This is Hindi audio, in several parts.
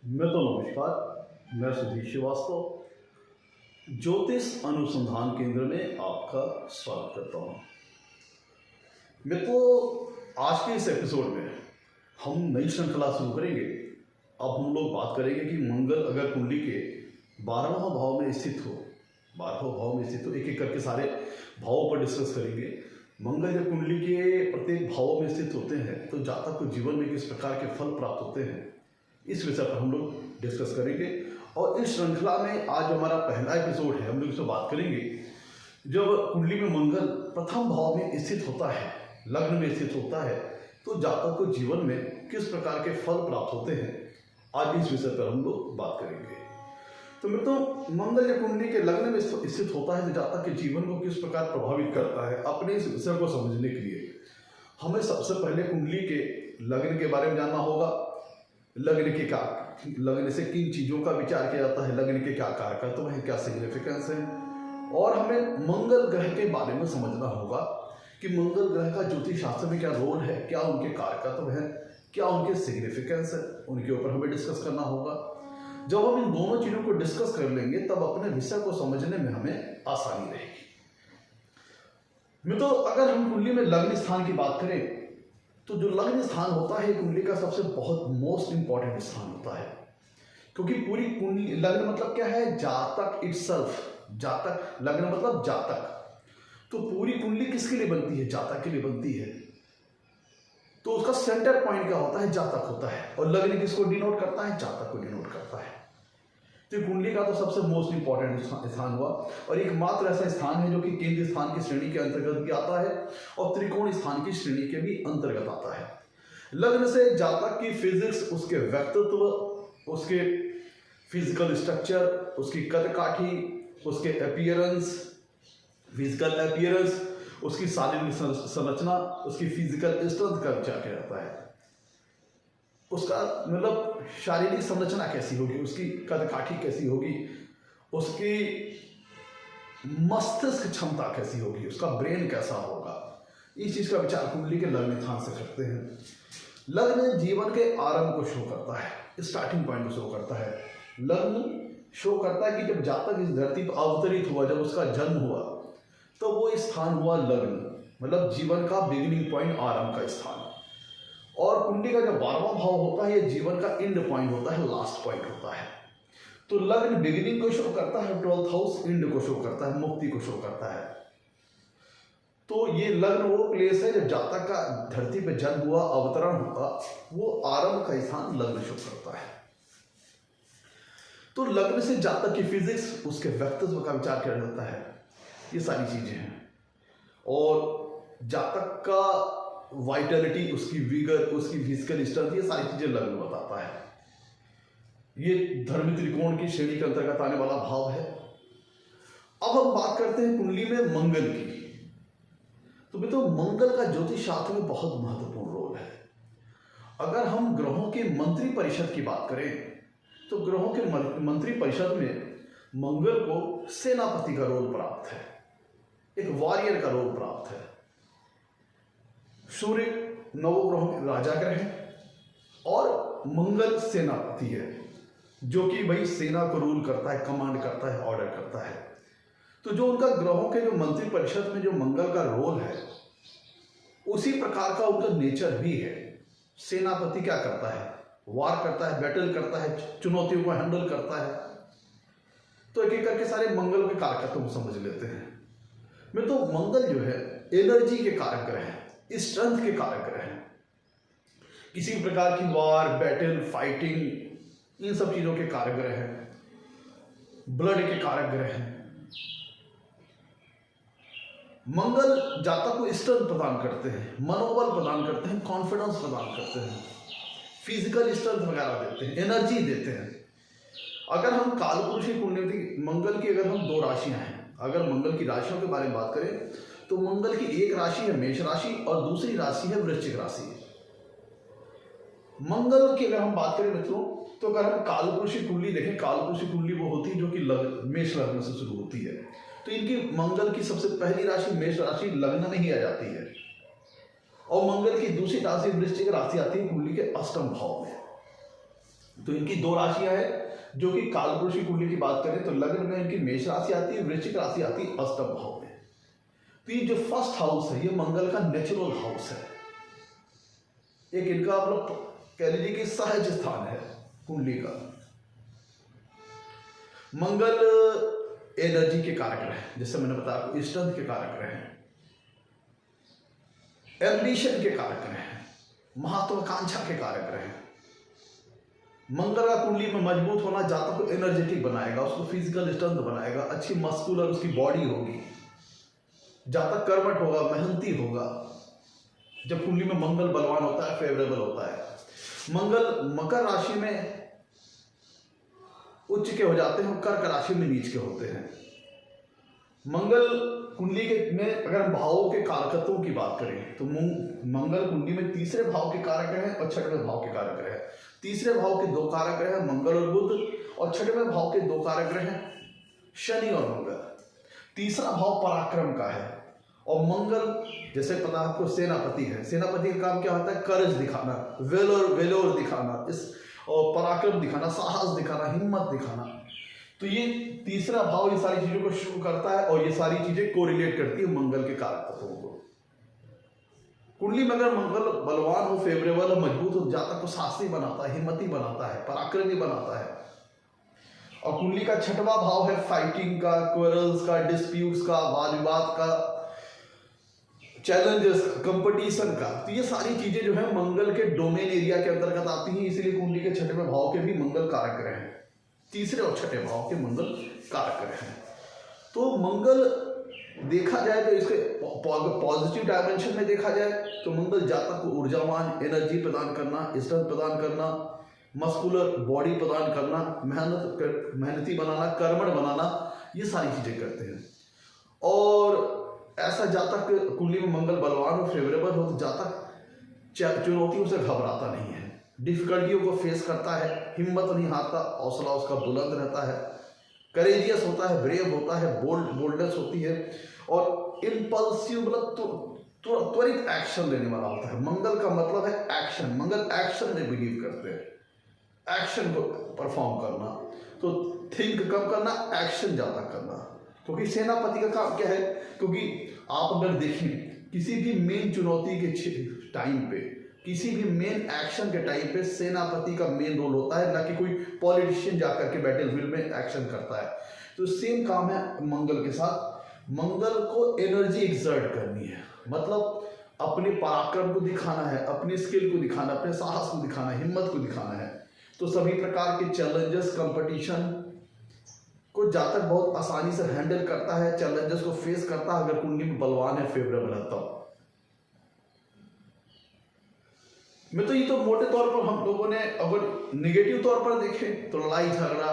नमस्कार, मैं सुधीर श्रीवास्तव ज्योतिष अनुसंधान केंद्र में आपका स्वागत करता हूँ। आज के इस एपिसोड में हम नई श्रृंखला शुरू करेंगे। अब हम लोग बात करेंगे कि मंगल अगर कुंडली के 12वां भाव में स्थित हो, 12वां भाव में स्थित हो, एक एक करके सारे भावों पर डिस्कस करेंगे। मंगल जब कुंडली के प्रत्येक भावों में स्थित होते हैं तो जातक को जीवन में किस प्रकार के फल प्राप्त होते हैं, इस विषय पर हम लोग डिस्कस करेंगे। और इस श्रृंखला में आज हमारा पहला एपिसोड है, हम लोग इसमें बात करेंगे जब कुंडली में मंगल प्रथम भाव में स्थित होता है, लग्न में स्थित होता है, तो जातक को जीवन में किस प्रकार के फल प्राप्त होते हैं। आज इस विषय पर हम लोग बात करेंगे। तो मंगल जब कुंडली के लग्न में स्थित होता है तो जातक के जीवन को किस प्रकार प्रभावित करता है, अपने इस विषय को समझने के लिए हमें सबसे पहले कुंडली के लग्न के बारे में जानना होगा। लग्न से किन चीज़ों का विचार किया जाता है, लग्न के क्या कारकत्व हैं, क्या सिग्निफिकेंस है, और हमें मंगल ग्रह के बारे में समझना होगा कि मंगल ग्रह का ज्योतिष शास्त्र में क्या रोल है, क्या उनके कारकत्व हैं, क्या उनके सिग्निफिकेंस है, उनके ऊपर हमें डिस्कस करना होगा। जब हम इन दोनों चीज़ों को डिस्कस कर लेंगे तब अपने विषय को समझने में हमें आसानी रहेगी। अगर हम कुंडली में लग्न स्थान की बात करें तो जो लग्न स्थान होता है कुंडली का सबसे बहुत मोस्ट इंपॉर्टेंट स्थान होता है, क्योंकि पूरी कुंडली, लग्न मतलब क्या है, जातक इटसेल्फ, जातक, लग्न मतलब जातक। तो पूरी कुंडली किसके लिए बनती है, जातक के लिए बनती है। तो उसका सेंटर पॉइंट क्या होता है, जातक होता है। और लग्न किसको डिनोट करता है, जातक को डिनोट करता है। तो कुंडली का तो सबसे मोस्ट इंपॉर्टेंट स्थान हुआ, और एकमात्र ऐसा स्थान है जो कि केंद्र स्थान की श्रेणी के अंतर्गत भी आता है और त्रिकोण स्थान की श्रेणी के भी अंतर्गत आता है। लग्न से जातक की फिजिक्स, उसके व्यक्तित्व, उसके फिजिकल स्ट्रक्चर, उसकी कद काठी, उसके अपीयरेंस, फिजिकल अपीयरेंस, उसकी शारीरिक संरचना, उसकी फिजिकल स्ट्रेंथ का विचार किया जाता है। उसका मतलब शारीरिक संरचना कैसी होगी, उसकी कदकाठी कैसी होगी, उसकी मस्तिष्क क्षमता कैसी होगी, उसका ब्रेन कैसा होगा, इस चीज का विचार कुंडली के लग्न स्थान से करते हैं। लग्न जीवन के आरंभ को शो करता है, स्टार्टिंग पॉइंट को शो करता है। लग्न शो करता है कि जब जातक इस धरती पर अवतरित हुआ, जब उसका जन्म हुआ, तो वो स्थान हुआ लग्न, मतलब जीवन का बिगिनिंग पॉइंट, आरंभ का स्थान। और कुंडली का जो 12वां भाव होता है, ये जीवन का एंड पॉइंट होता है, लास्ट पॉइंट होता है। तो लग्न बिगिनिंग को शो करता है, 12th हाउस एंड को शो करता है, मुक्ति को शो करता है। तो ये लग्न वो प्लेस है जब जातक का धरती पे जन्म हुआ, अवतरण हुआ, वो आरंभ का स्थान लग्न शो करता है। तो लग्न से जातक की फिजिक्स, उसके व्यक्तित्व का विचार किया जाता है, ये सारी चीजें हैं। और जातक का वाइटलिटी, उसकी विगर, उसकी फिजिकल स्ट्रेंथ, ये सारी चीजें लग्न बताता है। ये धर्म त्रिकोण की श्रेणी के अंतर्गत आने वाला भाव है। अब हम बात करते हैं कुंडली में मंगल की। तो मंगल का ज्योतिष शास्त्र में बहुत महत्वपूर्ण रोल है। अगर हम ग्रहों के मंत्री परिषद की बात करें तो ग्रहों के मंत्री परिषद में मंगल को सेनापति का रोल प्राप्त है, एक वॉरियर का रोल प्राप्त है। सूर्य नवग्रहों के राजा ग्रह है और मंगल सेनापति है, जो कि भाई सेना को रूल करता है, कमांड करता है, ऑर्डर करता है। तो जो उनका ग्रहों के जो मंत्री परिषद में जो मंगल का रोल है, उसी प्रकार का उनका नेचर भी है। सेनापति क्या करता है, वार करता है, बैटल करता है, चुनौतियों को हैंडल करता है। तो एक एक करके सारे मंगल के कारकत्वों को समझ लेते हैं। मंगल जो है एनर्जी के कारक ग्रह है, स्ट्रेंथ के कारक ग्रह हैं। किसी भी प्रकार की वार, बैटल, फाइटिंग, इन सब चीजों के कारक ग्रह हैं। ब्लड के कारक ग्रह हैं। मंगल जातक को स्ट्रेंथ प्रदान करते हैं, मनोबल प्रदान करते हैं, कॉन्फिडेंस प्रदान करते हैं, फिजिकल स्ट्रेंथ वगैरह देते हैं, एनर्जी देते हैं। अगर हम कालपुरुष की कुंडली मंगल की, अगर हम 2 राशियां हैं, अगर मंगल की राशियों के बारे में बात करें तो मंगल की एक राशि है मेष राशि और दूसरी राशि है वृश्चिक राशि। मंगल की अगर हम बात करें मित्रों, तो अगर हम कालपुरुषी कुंडली देखें, कालपुरुषी कुंडली वो होती है जो कि मेष लग्न से शुरू होती है। तो इनकी मंगल की सबसे पहली राशि मेष राशि लग्न में ही आ जाती है, और मंगल की दूसरी राशि वृश्चिक राशि आती है कुंडली के अष्टम भाव में। तो इनकी दो राशियां हैं जो कि कालपुरुष की कुंडली की बात करें तो लग्न में इनकी मेष राशि आती है, वृश्चिक राशि आती है अष्टम भाव में। तो ये जो फर्स्ट हाउस है ये मंगल का नेचुरल हाउस है, एक इनका मतलब कह लीजिए कि सहज स्थान है कुंडली का। मंगल एनर्जी के कारक रहे, जैसे मैंने बताया आपको स्ट्रेंथ के कारक रहे, एम्बिशन के कारक रहे, महत्वाकांक्षा के कारक रहे। मंगल का कुंडली में मजबूत होना जातक को एनर्जेटिक बनाएगा, उसको फिजिकल स्ट्रेंथ बनाएगा, अच्छी मस्कुलर उसकी बॉडी होगी, जातक कर्मठ होगा, मेहनती होगा। जब कुंडली में मंगल बलवान होता है, फेवरेबल होता है। मंगल मकर राशि में उच्च के हो जाते हैं, कर्क राशि में नीच के होते हैं। मंगल कुंडली के में अगर हम भावों के कारकत्वों की बात करें तो मंगल कुंडली में तीसरे भाव के कारक हैं और छठवें भाव के कारक रहे। तीसरे भाव के दो कारक रहे मंगल और बुध, और छठवें भाव के दो कारक रहे शनि और मंगल। तीसरा भाव पराक्रम का है, और मंगल जैसे पता आपको सेनापति है, सेनापति का काम क्या होता है? करेज दिखाना, वेलोर दिखाना, इस और पराक्रम दिखाना, साहस दिखाना, हिम्मत दिखाना। तो ये तीसरा भाव ये सारी चीजों को शुरू करता है और ये सारी चीजें कोरिलेट करती है मंगल के कारक तत्वों को। कुंडली में अगर मंगल बलवान हो, फेवरेबल हो, मजबूत हो, जातक को साहसी बनाता है, हिम्मती बनाता है, पराक्रमी बनाता है। और कुंडली का छठवां भाव है फाइटिंग का, क्वेरल्स का, डिस्प्यूट्स का, वाद विवाद का, चैलेंजेस, कंपटीशन का। तो ये सारी चीजें जो है मंगल के डोमेन एरिया के अंतर्गत आती हैं, इसीलिए कुंडली के छठवें भाव के भी मंगल कारक ग्रह हैं, तीसरे और छठे भाव के मंगल कारक ग्रह हैं। तो मंगल देखा जाए तो इसके पॉजिटिव डायमेंशन में देखा जाए तो मंगल जातक को ऊर्जावान, एनर्जी प्रदान करना, स्ट्रेंथ प्रदान करना, मस्कुलर बॉडी प्रदान करना, मेहनती बनाना, कर्मठ बनाना, ये सारी चीजें करते हैं। और ऐसा जातक कुंडली में मंगल बलवान और फेवरेबल हो तो जातक चुनौतियों से घबराता नहीं है, डिफिकल्टियों को फेस करता है, हिम्मत नहीं हारता, हौसला उसका बुलंद रहता है, करेजियस होता है, ब्रेव होता है, बोल्डनेस होती है, और इम्पल्सिव मतलब त्वरित एक्शन लेने वाला होता है। मंगल का मतलब है एक्शन, मंगल एक्शन में बिलीव करते हैं, एक्शन को परफॉर्म करना। तो थिंक कम करना, एक्शन ज्यादा करना, क्योंकि सेनापति का काम क्या है? क्योंकि आप अगर देखें किसी भी मेन चुनौती के टाइम पे, किसी भी मेन एक्शन के टाइम पे सेनापति का मेन रोल होता है, ना कि कोई पॉलिटिशियन जाकर के बैटलफील्ड में एक्शन करता है। तो सेम काम है मंगल के साथ। मंगल को एनर्जी एक्सर्ट करनी है, मतलब अपने पराक्रम को दिखाना है, अपनी स्किल को दिखाना, अपने साहस को दिखाना, हिम्मत को दिखाना है। तो सभी प्रकार के चैलेंजेस, कंपटीशन को जातक बहुत आसानी से हैंडल करता है, चैलेंजेस को फेस करता है अगर कुंडली में बलवान है, फेवरेबल है तब। मैं तो ये तो मोटे तौर पर हम लोगों ने अगर निगेटिव तौर पर देखें तो लड़ाई झगड़ा,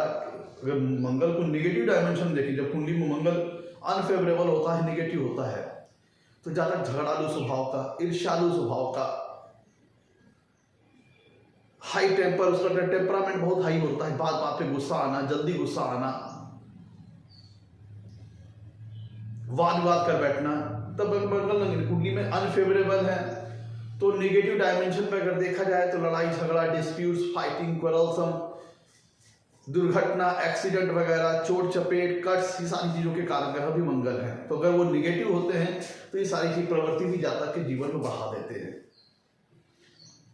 अगर मंगल को निगेटिव डायमेंशन देखें, जब कुंडली में मंगल अनफेवरेबल होता है, निगेटिव होता है, तो जातक झगड़ालू स्वभाव का, ईर्ष्यालु स्वभाव का, हाई टेम्पर, उसका टेम्परामेंट बहुत हाई होता है, बात बात पे गुस्सा आना, जल्दी गुस्सा आना, वाद विवाद कर बैठना। तब मंगल कुंडली में अनफेवरेबल है तो नेगेटिव डायमेंशन पे अगर देखा जाए तो लड़ाई झगड़ा, डिस्प्यूट्स, फाइटिंग, क्वेरल्सम, दुर्घटना, एक्सीडेंट वगैरह, चोट चपेट, कट्स, ये सारी चीजों के कारण ग्रह भी मंगल है। तो अगर वो निगेटिव होते हैं तो ये सारी चीज प्रवृत्ति भी जातक के जीवन में बढ़ा देते हैं।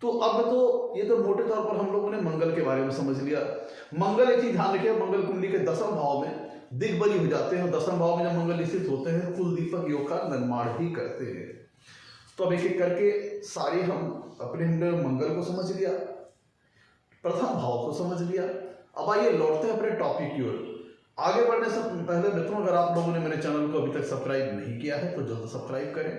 तो अब तो ये तो मोटे तौर पर हम लोगों ने मंगल के बारे में समझ लिया। मंगल एक चीज ध्यान रखिए, मंगल कुंडली के दसम भाव में दिग्बली हो जाते हैं, और दसम भाव में जब मंगल स्थित होते हैं कुल दीपक योग का निर्माण भी करते हैं। तो अब एक एक करके सारे हम अपने मंगल को समझ लिया, प्रथम भाव को समझ लिया। अब आइए लौटते हैं अपने टॉपिक की ओर। आगे बढ़ने से पहले मित्रों, अगर आप लोगों ने मेरे चैनल को अभी तक सब्सक्राइब नहीं किया है तो जल्द सब्सक्राइब करें,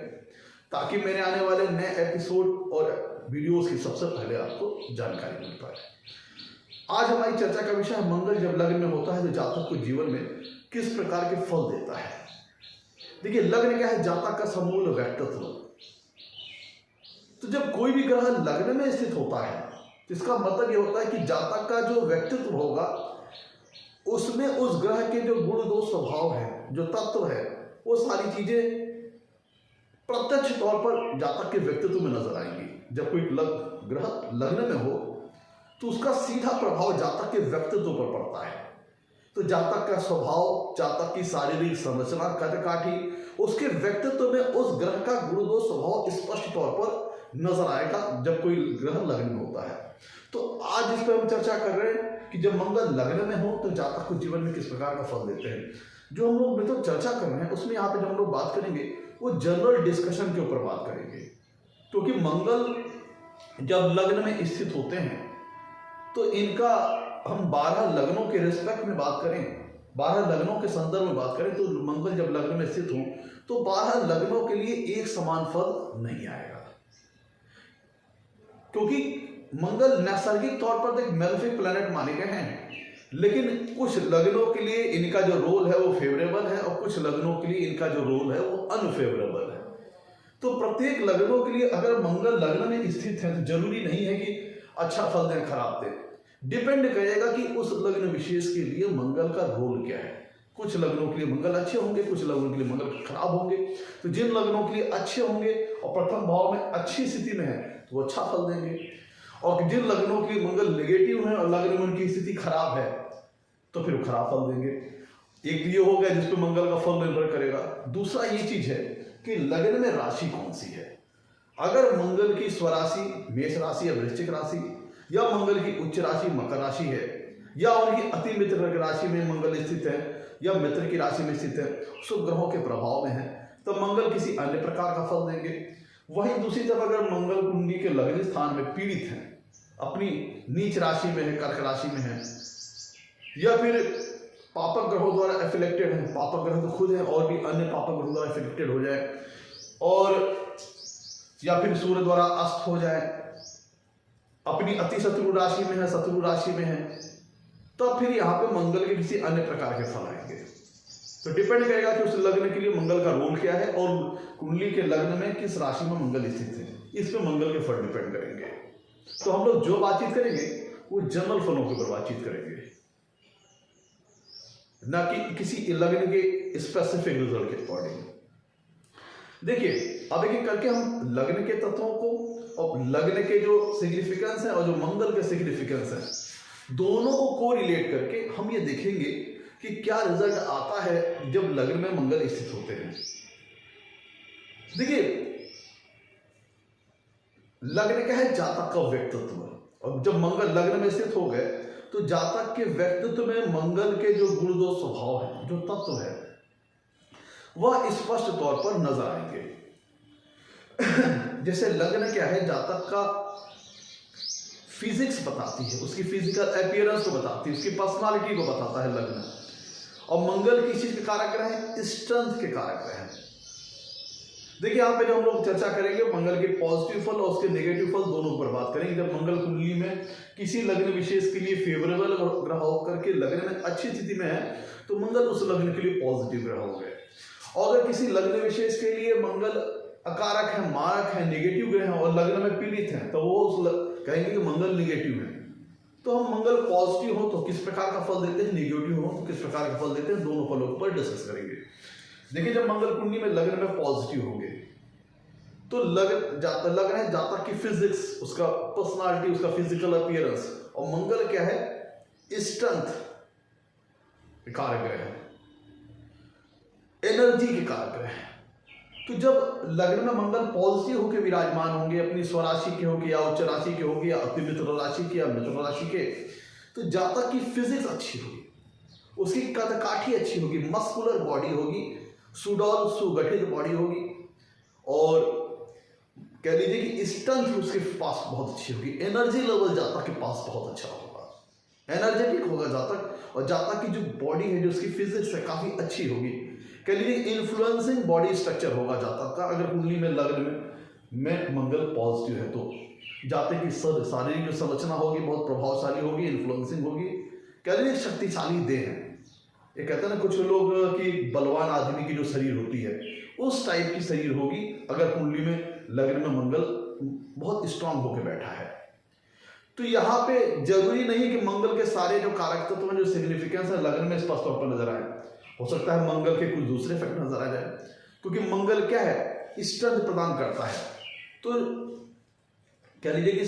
ताकि मेरे आने वाले नए एपिसोड और वीडियोस की सबसे पहले आपको जानकारी मिल पाए। आज हमारी चर्चा का विषय है मंगल जब लग्न में होता है तो जातक को जीवन में किस प्रकार के फल देता है। देखिए, लग्न क्या है? जातक का समूल व्यक्तित्व। तो जब कोई भी ग्रह लग्न में स्थित होता है तो इसका मतलब यह होता है कि जातक का जो व्यक्तित्व होगा उसमें उस ग्रह के जो गुण, दोष, स्वभाव है, जो तत्व है, वो सारी चीजें प्रत्यक्ष तौर पर जातक के व्यक्तित्व में नजर आएंगी। जब कोई ग्रह लग्न में हो तो उसका सीधा प्रभाव जातक के व्यक्तित्व पर पड़ता है। तो जातक का स्वभाव, जातक की शारीरिक संरचना, कदकाठी, उसके व्यक्तित्व में उस ग्रह का गुरुदोष स्वभाव स्पष्ट तौर पर नजर आएगा जब कोई ग्रह लग्न में होता है। तो आज इस पर हम चर्चा कर रहे हैं कि जब मंगल लग्न में हो तो जातक को जीवन में किस प्रकार का फल देते हैं। जो हम लोग मित्रों चर्चा कर रहे हैं उसमें यहाँ पे जब हम लोग बात करेंगे वो जनरल डिस्कशन के ऊपर बात करेंगे, क्योंकि मंगल जब लग्न में स्थित होते हैं तो इनका हम 12 लग्नों के रिस्पेक्ट में बात करें, 12 लग्नों के संदर्भ में बात करें तो मंगल जब लग्न में स्थित हो तो 12 लग्नों के लिए एक समान फल नहीं आएगा, क्योंकि मंगल नैसर्गिक तौर पर एक मेलेफिक प्लैनेट माने गए हैं, लेकिन कुछ लग्नों के लिए इनका जो रोल है वो फेवरेबल है और कुछ लग्नों के लिए इनका जो रोल है वो अनफेवरेबल है। तो प्रत्येक लग्नों के लिए अगर मंगल लग्न में स्थित है तो जरूरी नहीं है कि अच्छा फल दें खराब दें, डिपेंड करेगा कि उस लग्न विशेष के लिए मंगल का रोल क्या है। कुछ लग्नों के लिए मंगल अच्छे होंगे, कुछ लग्नों के लिए मंगल खराब होंगे। तो जिन लग्नों के लिए अच्छे होंगे और प्रथम भाव में अच्छी स्थिति में है तो वो अच्छा फल देंगे, और जिन लग्नों के लिए मंगल नेगेटिव है और लग्न में उनकी स्थिति खराब है तो फिर वो खराब फल देंगे। एक ये हो गया जिसपे मंगल का फल निर्भर करेगा। दूसरा ये चीज है कि लग्न में राशि कौन सी है। अगर मंगल की स्वराशि मेष राशि या वृश्चिक राशि, या मंगल की उच्च राशि मकर राशि है, या उनकी अति मित्र राशि में मंगल स्थित है, या मित्र की राशि में स्थित है, शुभ ग्रहों के प्रभाव में है, तो मंगल किसी अन्य प्रकार का फल देंगे। वहीं दूसरी तरफ अगर मंगल कुंडली के लग्न स्थान में पीड़ित है, अपनी नीच राशि में है, कर्क राशि में है, या फिर पापक ग्रहों द्वारा एफिलेक्टेड है, पापक ग्रह तो खुद है और भी अन्य पापक ग्रहों द्वारा एफिलेक्टेड हो जाए, और या फिर सूर्य द्वारा अस्त हो जाए, अपनी अति शत्रु राशि में है, शत्रु राशि में है, तब फिर यहाँ पे मंगल के किसी अन्य प्रकार के फल आएंगे। तो डिपेंड करेगा कि उस लग्न के लिए मंगल का रोल क्या है और कुंडली के लग्न में किस राशि में मंगल स्थित है, इस पे मंगल के फल डिपेंड करेंगे। तो हम लोग जो बातचीत करेंगे वो जनरल फलों के ऊपर बातचीत करेंगे, ना कि किसी लग्न के स्पेसिफिक रिजल्ट के अकॉर्डिंग। देखिए अब एक एक करके हम लग्न के तत्वों को और लग्न के जो सिग्निफिकेंस है और जो मंगल के सिग्निफिकेंस है दोनों को कोरिलेट करके हम ये देखेंगे कि क्या रिजल्ट आता है जब लग्न में मंगल स्थित होते हैं। देखिए लग्न क्या है, जातक का व्यक्तित्व, और जब मंगल लग्न में स्थित हो गए तो जातक के व्यक्तित्व में मंगल के जो गुणदोष स्वभाव है, जो तत्व है, वह स्पष्ट तौर पर नजर आएंगे। जैसे लग्न क्या है, जातक का फिजिक्स बताती है, उसकी फिजिकल अपीयरेंस को बताती है, उसकी पर्सनालिटी को बताता है लग्न। और मंगल किस चीज के कारक ग्रह है, स्ट्रेंथ के कारक ग्रह है। देखिए यहाँ पे जो हम लोग चर्चा करेंगे मंगल के पॉजिटिव फल और उसके नेगेटिव फल दोनों पर बात करेंगे। जब मंगल कुंडली में किसी लग्न विशेष के लिए फेवरेबल ग्रह होकर के लग्न में अच्छी स्थिति में है तो मंगल उस लग्न के लिए पॉजिटिव ग्रह हो गए, और अगर किसी लग्न विशेष के लिए मंगल अकारक है, मारक है, नेगेटिव ग्रह है और लग्न में पीड़ित है तो वो कहेंगे कि मंगल नेगेटिव है। तो हम मंगल पॉजिटिव हो तो किस प्रकार का फल देते हैं, नेगेटिव हो तो किस प्रकार का फल देते हैं, दोनों फलों पर डिस्कस करेंगे। देखिए जब मंगल कुंडली में लग्न में पॉजिटिव होंगे तो लग्न है जातक की फिजिक्स, उसका पर्सनालिटी, उसका फिजिकल अपीयरेंस, और मंगल क्या है, स्ट्रेंथ कारक ग्रह है, एनर्जी के कारक ग्रह है। तो जब लग्न में मंगल पॉजिटिव होकर विराजमान होंगे, अपनी स्वराशि के होंगे या उच्च राशि के होंगे या अति मित्र राशि के या मित्र राशि के, तो जातक की फिजिक्स अच्छी होगी, उसकी कदकाठी अच्छी होगी, मस्कुलर बॉडी होगी, सुडौल सुगठित बॉडी होगी, और कह लीजिए कि स्ट्रेंथ उसके पास बहुत अच्छी होगी, एनर्जी लेवल जातक के पास बहुत अच्छा होगा, एनर्जेटिक होगा जातक, और जातक की जो बॉडी है, जो उसकी फिजिक्स है, काफी अच्छी होगी। कह लीजिए इन्फ्लुएंसिंग बॉडी स्ट्रक्चर होगा जातक का। अगर कुंडली में लग्न में मंगल पॉजिटिव है तो जातक की शारीरिक जो संरचना होगी बहुत प्रभावशाली होगी, इन्फ्लुएंसिंग होगी, कह लीजिए शक्तिशाली देह है। ये कहते हैं ना कुछ लोग कि बलवान आदमी की जो शरीर होती है उस टाइप की शरीर होगी अगर कुंडली में लग्न में मंगल बहुत स्ट्रांग होकर बैठा है। तो यहाँ पे जरूरी नहीं कि मंगल के सारे जो कारक तत्व में जो सिग्निफिकेंस है लग्न में स्पष्ट तौर पर नजर आए, हो सकता है मंगल के कुछ दूसरे इफेक्ट नजर आ जाए, क्योंकि मंगल क्या है, स्ट्रेंथ प्रदान करता है। तो कह लीजिए कि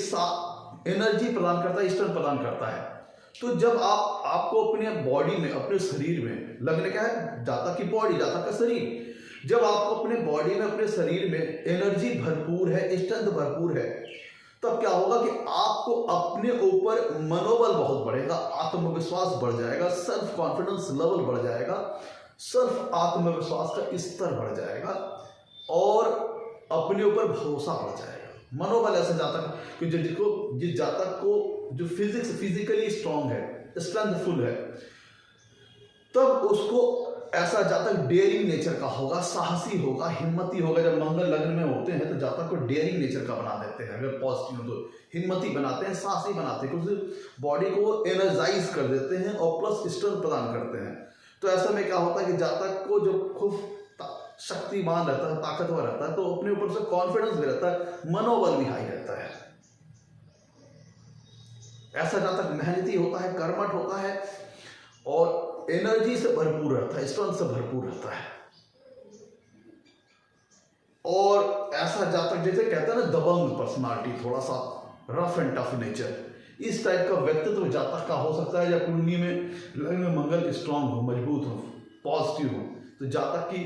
एनर्जी प्रदान करता है, स्ट्रेंथ प्रदान करता है। तो जब आपको अपने बॉडी में, अपने शरीर में लग्न क्या है, जातक की बॉडी, जातक का शरीर, जब आपको अपने बॉडी में, अपने शरीर में एनर्जी भरपूर है, स्ट्रेंथ भरपूर है, तब क्या होगा कि आपको अपने ऊपर मनोबल बहुत बढ़ेगा, आत्मविश्वास बढ़ जाएगा, सेल्फ कॉन्फिडेंस लेवल बढ़ जाएगा, सेल्फ आत्मविश्वास का स्तर बढ़ जाएगा और अपने ऊपर भरोसा बढ़ जाएगा। मनोबल ऐसे जातक कि जिस जातक को जो फिजिकली स्ट्रांग है, स्ट्रेंथफुल है, तब उसको ऐसा जातक डेयरिंग नेचर का होगा, साहसी होगा, हिम्मती होगा। जब मंगल लग्न में होते हैं तो जातक को डेयरिंग नेचर का बना देते हैं, अगर पॉजिटिव हो तो हिम्मती बनाते हैं, साहसी बनाते हैं, क्योंकि बॉडी को एनर्जाइज कर देते हैं और प्लस स्ट्रेंथ प्रदान करते हैं। तो ऐसे में क्या होता है कि जातक को जब खूब शक्तिमान रहता है, ताकतवर रहता है, तो अपने ऊपर से कॉन्फिडेंस भी रहता है, मनोबल भी हाई रहता है। ऐसा जातक मेहनती होता है, कर्मठ होता है और एनर्जी से भरपूर रहता है, स्ट्रेंथ से भरपूर रहता है। और ऐसा जातक जैसे कहते हैं ना दबंग पर्सनालिटी, थोड़ा सा रफ एंड टफ नेचर, इस टाइप का व्यक्तित्व जातक का हो सकता है। या कुंडली में लग्न में मंगल स्ट्रांग हो, मजबूत हो, पॉजिटिव हो, तो जातक की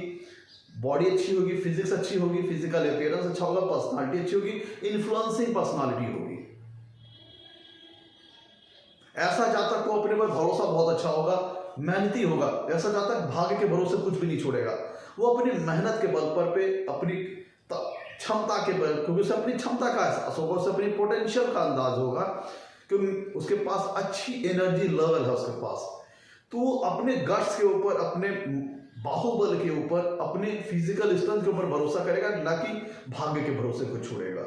बॉडी अच्छी होगी, फिजिक्स अच्छी होगी, फिजिकल अपीयरेंस अच्छा होगा, पर्सनालिटी अच्छी होगी, इन्फ्लुएंसिंग पर्सनालिटी होगी। ऐसा जातक को अपने पर भरोसा बहुत अच्छा होगा, मेहनती होगा। ऐसा जातक भाग्य के भरोसे कुछ भी नहीं छोड़ेगा, वो अपनी मेहनत के बल पर पे, अपनी क्षमता के बल, क्योंकि उसे अपनी क्षमता का एहसास होगा, उसे अपनी पोटेंशियल का अंदाज होगा, क्योंकि उसके पास अच्छी एनर्जी लेवल है उसके पास। तो अपने गट्स के ऊपर, अपने बाहुबल के ऊपर, अपने फिजिकल स्ट्रेंथ के ऊपर भरोसा करेगा, ना कि भाग्य के भरोसे को छोड़ेगा।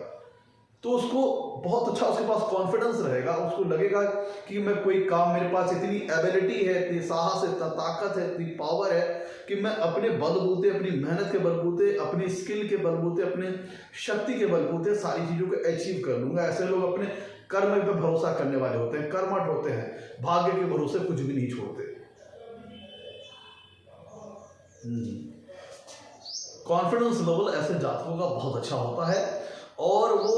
तो उसको बहुत अच्छा, उसके पास कॉन्फिडेंस रहेगा, उसको लगेगा कि मैं कोई काम, मेरे पास इतनी एबिलिटी है, इतनी साहस है, इतना ताकत है, इतनी पावर है कि मैं अपने बलबूते, अपनी मेहनत के बलबूते, अपनी स्किल के बलबूते, अपने शक्ति के बलबूते सारी चीज़ों को अचीव कर लूंगा। ऐसे लोग अपने कर्म पे भरोसा करने वाले होते हैं, कर्मठ होते हैं, भाग्य के भरोसे कुछ भी नहीं छोड़ते। कॉन्फिडेंस लेवल ऐसे जातकों का बहुत अच्छा होता है और वो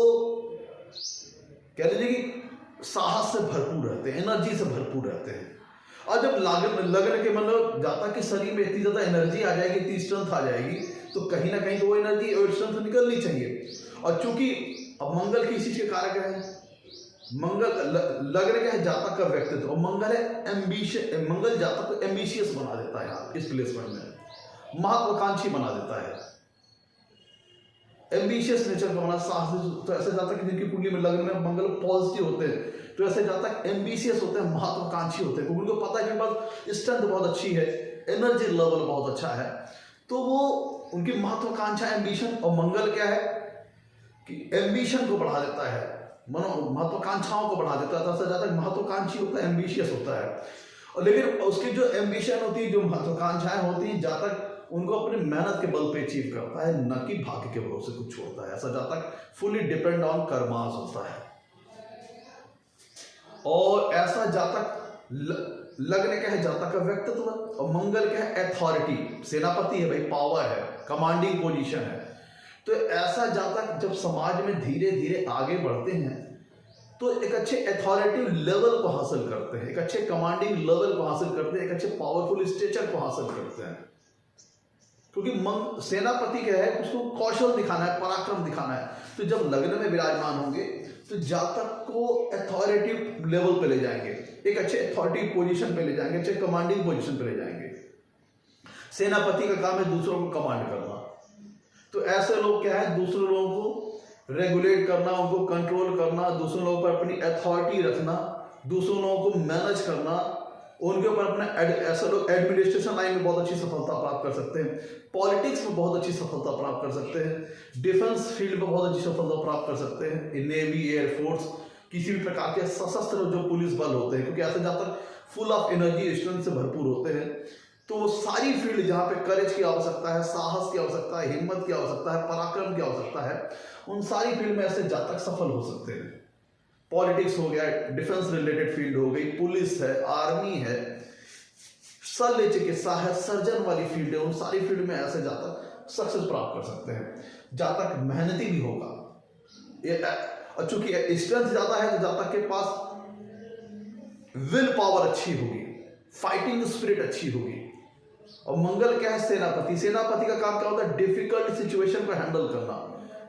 कह लीजिए कि साहस से भरपूर रहते हैं, एनर्जी से भरपूर रहते हैं। और जब लगन के मतलब जातक के शरीर में इतनी ज्यादा एनर्जी आ जाएगी, इतनी स्ट्रेंथ आ जाएगी, तो कहीं ना कहीं तो वो एनर्जी और स्ट्रेंथ निकलनी चाहिए। और चूंकि अब मंगल किस चीज के कारक है, मंगल लग्न क्या है, जातक का व्यक्तित्व, और मंगल है एम्बिशियस। मंगल जातक को एम्बिशियस बना देता है यहाँ इस प्लेसमेंट में, महत्वाकांक्षी बना देता है, एम्बिशियस नेचर का बना, साहसी। तो ऐसे जातक जिनकी कुंडली में लग्न में मंगल पॉजिटिव होते हैं, तो ऐसे जातक एम्बिशियस होते हैं, महत्वाकांक्षी होते हैं, क्योंकि उनको पता है कि उनके पास स्ट्रेंथ बहुत अच्छी है, एनर्जी लेवल बहुत अच्छा है, तो वो उनकी महत्वाकांक्षा, एम्बिशन। और मंगल क्या है कि एम्बिशन को बढ़ा देता है, महत्वाकांक्षाओं को बढ़ा देता है। तो ऐसा जातक महत्वाकांक्षी होता है, एम्बिशियस होता है। और लेकिन उसकी जो एम्बिशन होती है, जो महत्वाकांक्षाएं होती हैं, जातक उनको अपनी मेहनत के बल पे अचीव करता है, न कि भाग्य के भरोसे कुछ छोड़ता है। ऐसा जातक फुली डिपेंड ऑन कर्मास होता है। और ऐसा जातक लग्न क्या है, जातक का व्यक्तित्व, और मंगल क्या है, अथॉरिटी, सेनापति है भाई, पावर है, कमांडिंग पोजीशन है। तो ऐसा जातक जब समाज में धीरे धीरे आगे बढ़ते हैं तो एक अच्छे अथॉरिटिव लेवल को हासिल करते हैं, एक अच्छे कमांडिंग लेवल को हासिल करते हैं, एक अच्छे पावरफुल स्टेचर को हासिल करते हैं। क्योंकि सेनापति क्या है, उसको कौशल दिखाना है, पराक्रम दिखाना है। तो जब लग्न में विराजमान होंगे तो जातक को अथॉरिटिव लेवल पे ले जाएंगे, एक अच्छे अथॉरिटिव पोजीशन पे ले जाएंगे, अच्छे कमांडिंग पोजीशन पे ले जाएंगे। सेनापति का काम है दूसरों को कमांड करना। तो ऐसे लोग क्या है, दूसरे लोगों को रेगुलेट करना, उनको कंट्रोल करना, दूसरे लोगों पर अपनी अथॉरिटी रखना, दूसरों लोगों को मैनेज करना, उनके ऊपर अपना। ऐसे लोग एडमिनिस्ट्रेशन लाइन में बहुत अच्छी सफलता प्राप्त कर सकते हैं, पॉलिटिक्स में बहुत अच्छी सफलता प्राप्त कर सकते हैं, डिफेंस फील्ड में बहुत अच्छी सफलता प्राप्त कर सकते हैं, नेवी, एयरफोर्स, किसी भी प्रकार के सशस्त्र जो पुलिस बल होते हैं, क्योंकि ऐसे जाकर फुल ऑफ एनर्जी, स्ट्रेंथ से भरपूर होते हैं। तो सारी फील्ड जहाँ पे करेज की आवश्यकता है, साहस की आवश्यकता है, हिम्मत की आवश्यकता है, पराक्रम की आवश्यकता है, उन सारी फील्ड में ऐसे जातक सफल हो सकते हैं। पॉलिटिक्स हो गया, डिफेंस रिलेटेड फील्ड हो गई, पुलिस है, आर्मी है, शल्य चिकित्सा है, सर्जन वाली फील्ड है, उन सारी फील्ड में ऐसे जातक सक्सेस प्राप्त कर सकते हैं। जातक मेहनती भी होगा, और चूंकि स्ट्रेंथ ज्यादा है तो जातक के पास विल पावर अच्छी होगी, फाइटिंग स्पिरिट अच्छी होगी। और मंगल क्या है? सेनापति। सेनापति का काम क्या होता है? डिफिकल्ट सिचुएशन को हैंडल करना,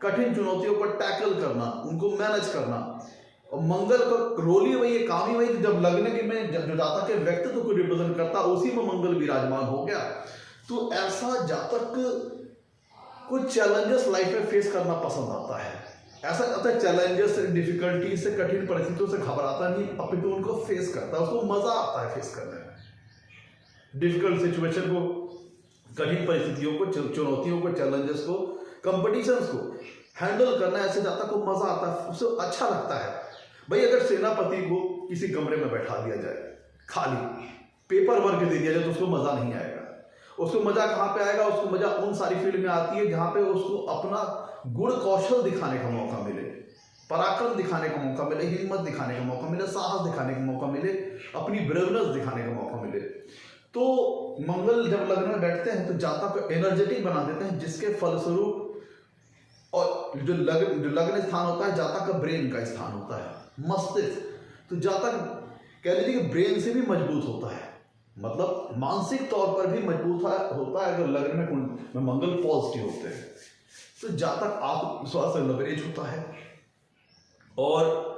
कठिन चुनौतियों को टैकल करना, उनको मैनेज करना। और मंगल का रोल ही वही है, काम ही वही, जब लग्न के में जो जातक के व्यक्तित्व को रिप्रेजेंट करता है उसी में मंगल विराजमान हो गया। तो ऐसा जातक कुछ चैलेंजेस लाइफ में फेस करना पसंद आता है। ऐसा होता है चैलेंजेस से, डिफिकल्टी से, कठिन परिस्थितियों से घबराता नहीं, अपितु उनको फेस करता है, उसको मजा आता है फेस करने में। डिफिकल्ट सिचुएशन को, कठिन परिस्थितियों को, चुनौतियों को, चैलेंजेस को, कंपटीशंस को हैंडल करना ऐसे जातक को मजा आता है, उसे अच्छा लगता है। भाई अगर सेनापति को किसी कमरे में बैठा दिया जाए, खाली पेपर वर्क दे दिया जाए, तो उसको मजा नहीं आएगा। उसको मजा कहाँ पे आएगा? उसको मजा उन सारी फील्ड में आती है जहां पे उसको अपना गुण कौशल दिखाने का मौका मिले, पराक्रम दिखाने का मौका मिले, हिम्मत दिखाने का मौका मिले, साहस दिखाने का मौका मिले, अपनी ब्रेवनेस दिखाने का मौका मिले। तो मंगल जब लग्न में बैठते हैं तो जातक को एनर्जेटिक बना देते हैं, जिसके फलस्वरूप, और जो लग्न स्थान होता है जातक का ब्रेन का स्थान होता है, मस्तिष्क। तो जातक कह लीजिए कि ब्रेन से भी मजबूत होता है, मतलब मानसिक तौर पर भी मजबूत होता है अगर लग्न में मंगल पॉजिटिव होते हैं। तो जातक आत्मविश्वास से लबरेज होता है और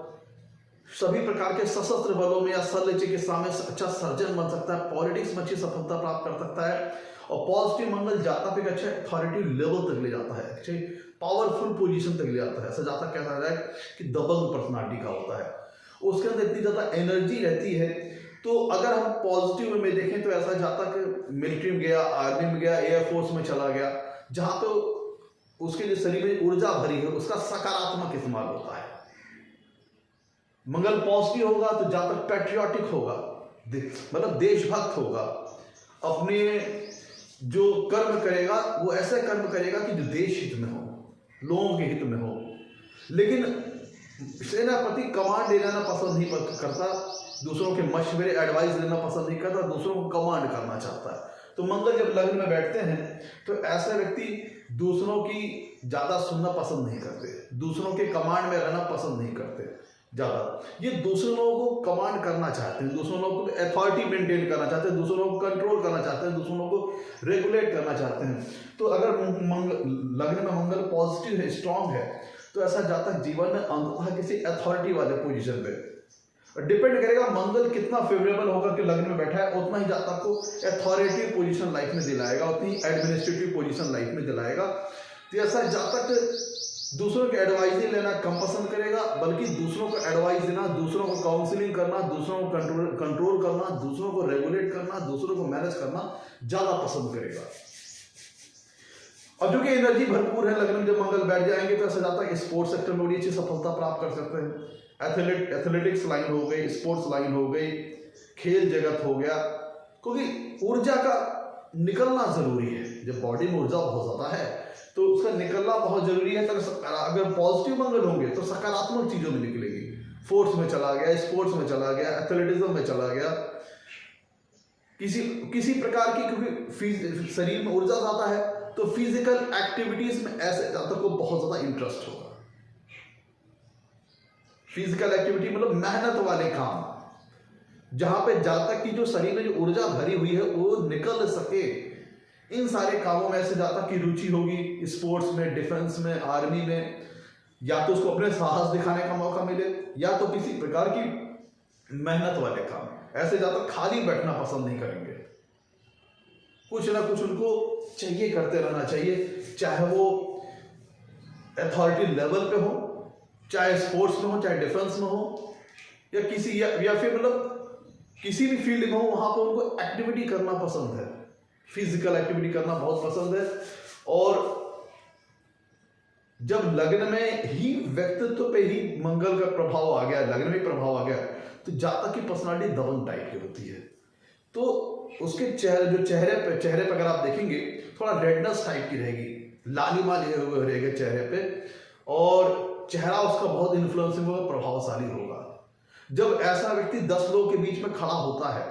सभी प्रकार के सशस्त्र बलों में या शल्य चिकित्सा में अच्छा सर्जन बन सकता है, पॉलिटिक्स में अच्छी सफलता प्राप्त कर सकता है। और पॉजिटिव मंगल जातक एक अच्छे अथॉरिटी लेवल तक ले जाता है, अच्छे पावरफुल पोजीशन तक ले जाता है। ऐसा जातक कहता है कि दबंग पर्सनालिटी का होता है, उसके अंदर इतनी ज्यादा एनर्जी रहती है। तो अगर हम पॉजिटिव में देखें तो ऐसा जातक मिलिट्री में गया, आर्मी में गया, एयरफोर्स में चला गया, जहां पे उसके जो शरीर में ऊर्जा भरी है उसका सकारात्मक इस्तेमाल होता है। मंगल पॉजिटिव होगा तो जातक पैट्रियोटिक होगा, मतलब देशभक्त होगा, अपने जो कर्म करेगा वो ऐसे कर्म करेगा कि जो देश हित में हो, लोगों के हित में हो। लेकिन सेनापति कमांड लेना पसंद नहीं करता, दूसरों के मशवरे एडवाइस लेना पसंद नहीं करता, दूसरों को कमांड करना चाहता है। तो मंगल जब लग्न में बैठते हैं तो ऐसे व्यक्ति दूसरों की ज्यादा सुनना पसंद नहीं करते, दूसरों के कमांड में रहना पसंद नहीं करते ज्यादा। ये दूसरे लोगों को कमांड करना चाहते हैं, दूसरों लोगों को अथॉरिटी मेंटेन करना चाहते हैं, दूसरों को कंट्रोल करना चाहते हैं, दूसरों को रेगुलेट करना चाहते हैं। तो अगर लग्न में मंगल पॉजिटिव है, स्ट्रांग है, तो ऐसा जातक जीवन में अंततः किसी अथॉरिटी वाले पोजीशन पे डिपेंड करेगा। मंगल कितना फेवरेबल होगा कि लग्न में बैठा है, उतना ही जातक को अथॉरिटी पोजीशन लाइफ में दिलाएगा, उतनी ही एडमिनिस्ट्रेटिव पोजीशन लाइफ में दिलाएगा। तो ऐसा जातक दूसरों के एडवाइस लेना कम पसंद करेगा, बल्कि दूसरों को एडवाइस देना, दूसरों को काउंसलिंग करना, दूसरों को कंट्रोल करना, दूसरों को रेगुलेट करना, दूसरों को मैनेज करना ज्यादा पसंद करेगा। और जो कि एनर्जी भरपूर है, लग्न में जब मंगल बैठ जाएंगे तो ऐसा जातक स्पोर्ट्स सेक्टर में बड़ी अच्छी सफलता प्राप्त कर सकते हैं। एथलेटिक्स लाइन हो गई, स्पोर्ट्स लाइन हो गई, खेल जगत हो गया, क्योंकि ऊर्जा का निकलना जरूरी है। जब बॉडी में ऊर्जा बहुत ज्यादा है तो उसका निकलना बहुत जरूरी है। तो अगर पॉजिटिव मंगल होंगे तो सकारात्मक चीजों में निकलेगी, फोर्स में चला गया, स्पोर्ट्स में चला गया, एथलेटिज्म में चला गया, किसी प्रकार की, क्योंकि शरीर में ऊर्जा ज्यादा है तो फिजिकल एक्टिविटीज में ऐसे जातक को बहुत ज्यादा इंटरेस्ट होगा। फिजिकल एक्टिविटी मतलब मेहनत वाले काम, जहां पे जातक की जो शरीर में जो ऊर्जा भरी हुई है वो निकल सके, इन सारे कामों में ऐसे जातक की रुचि होगी। स्पोर्ट्स में, डिफेंस में, आर्मी में, या तो उसको अपने साहस दिखाने का मौका मिले, या तो किसी प्रकार की मेहनत वाले काम। ऐसे जातक खाली बैठना पसंद नहीं करेंगे, कुछ ना कुछ उनको चाहिए, करते रहना चाहिए, चाहे वो अथॉरिटी लेवल पे हो, चाहे स्पोर्ट्स में हो, चाहे डिफेंस में हो, या किसी या फिर मतलब किसी भी फील्ड में हो, वहां पर उनको एक्टिविटी करना पसंद है, फिजिकल एक्टिविटी करना बहुत पसंद है। और जब लग्न में ही व्यक्तित्व पे ही मंगल का प्रभाव आ गया, लग्न में प्रभाव आ गया, तो जातक की पर्सनालिटी दबंग टाइप की होती है। तो उसके चेहरे पे अगर आप देखेंगे थोड़ा रेडनेस टाइप की रहेगी, लालिमा रहेगा चेहरे पे, और चेहरा उसका बहुत इन्फ्लुएंसिंग होगा, प्रभावशाली होगा। जब ऐसा व्यक्ति 10 लोगों के बीच में खड़ा होता है,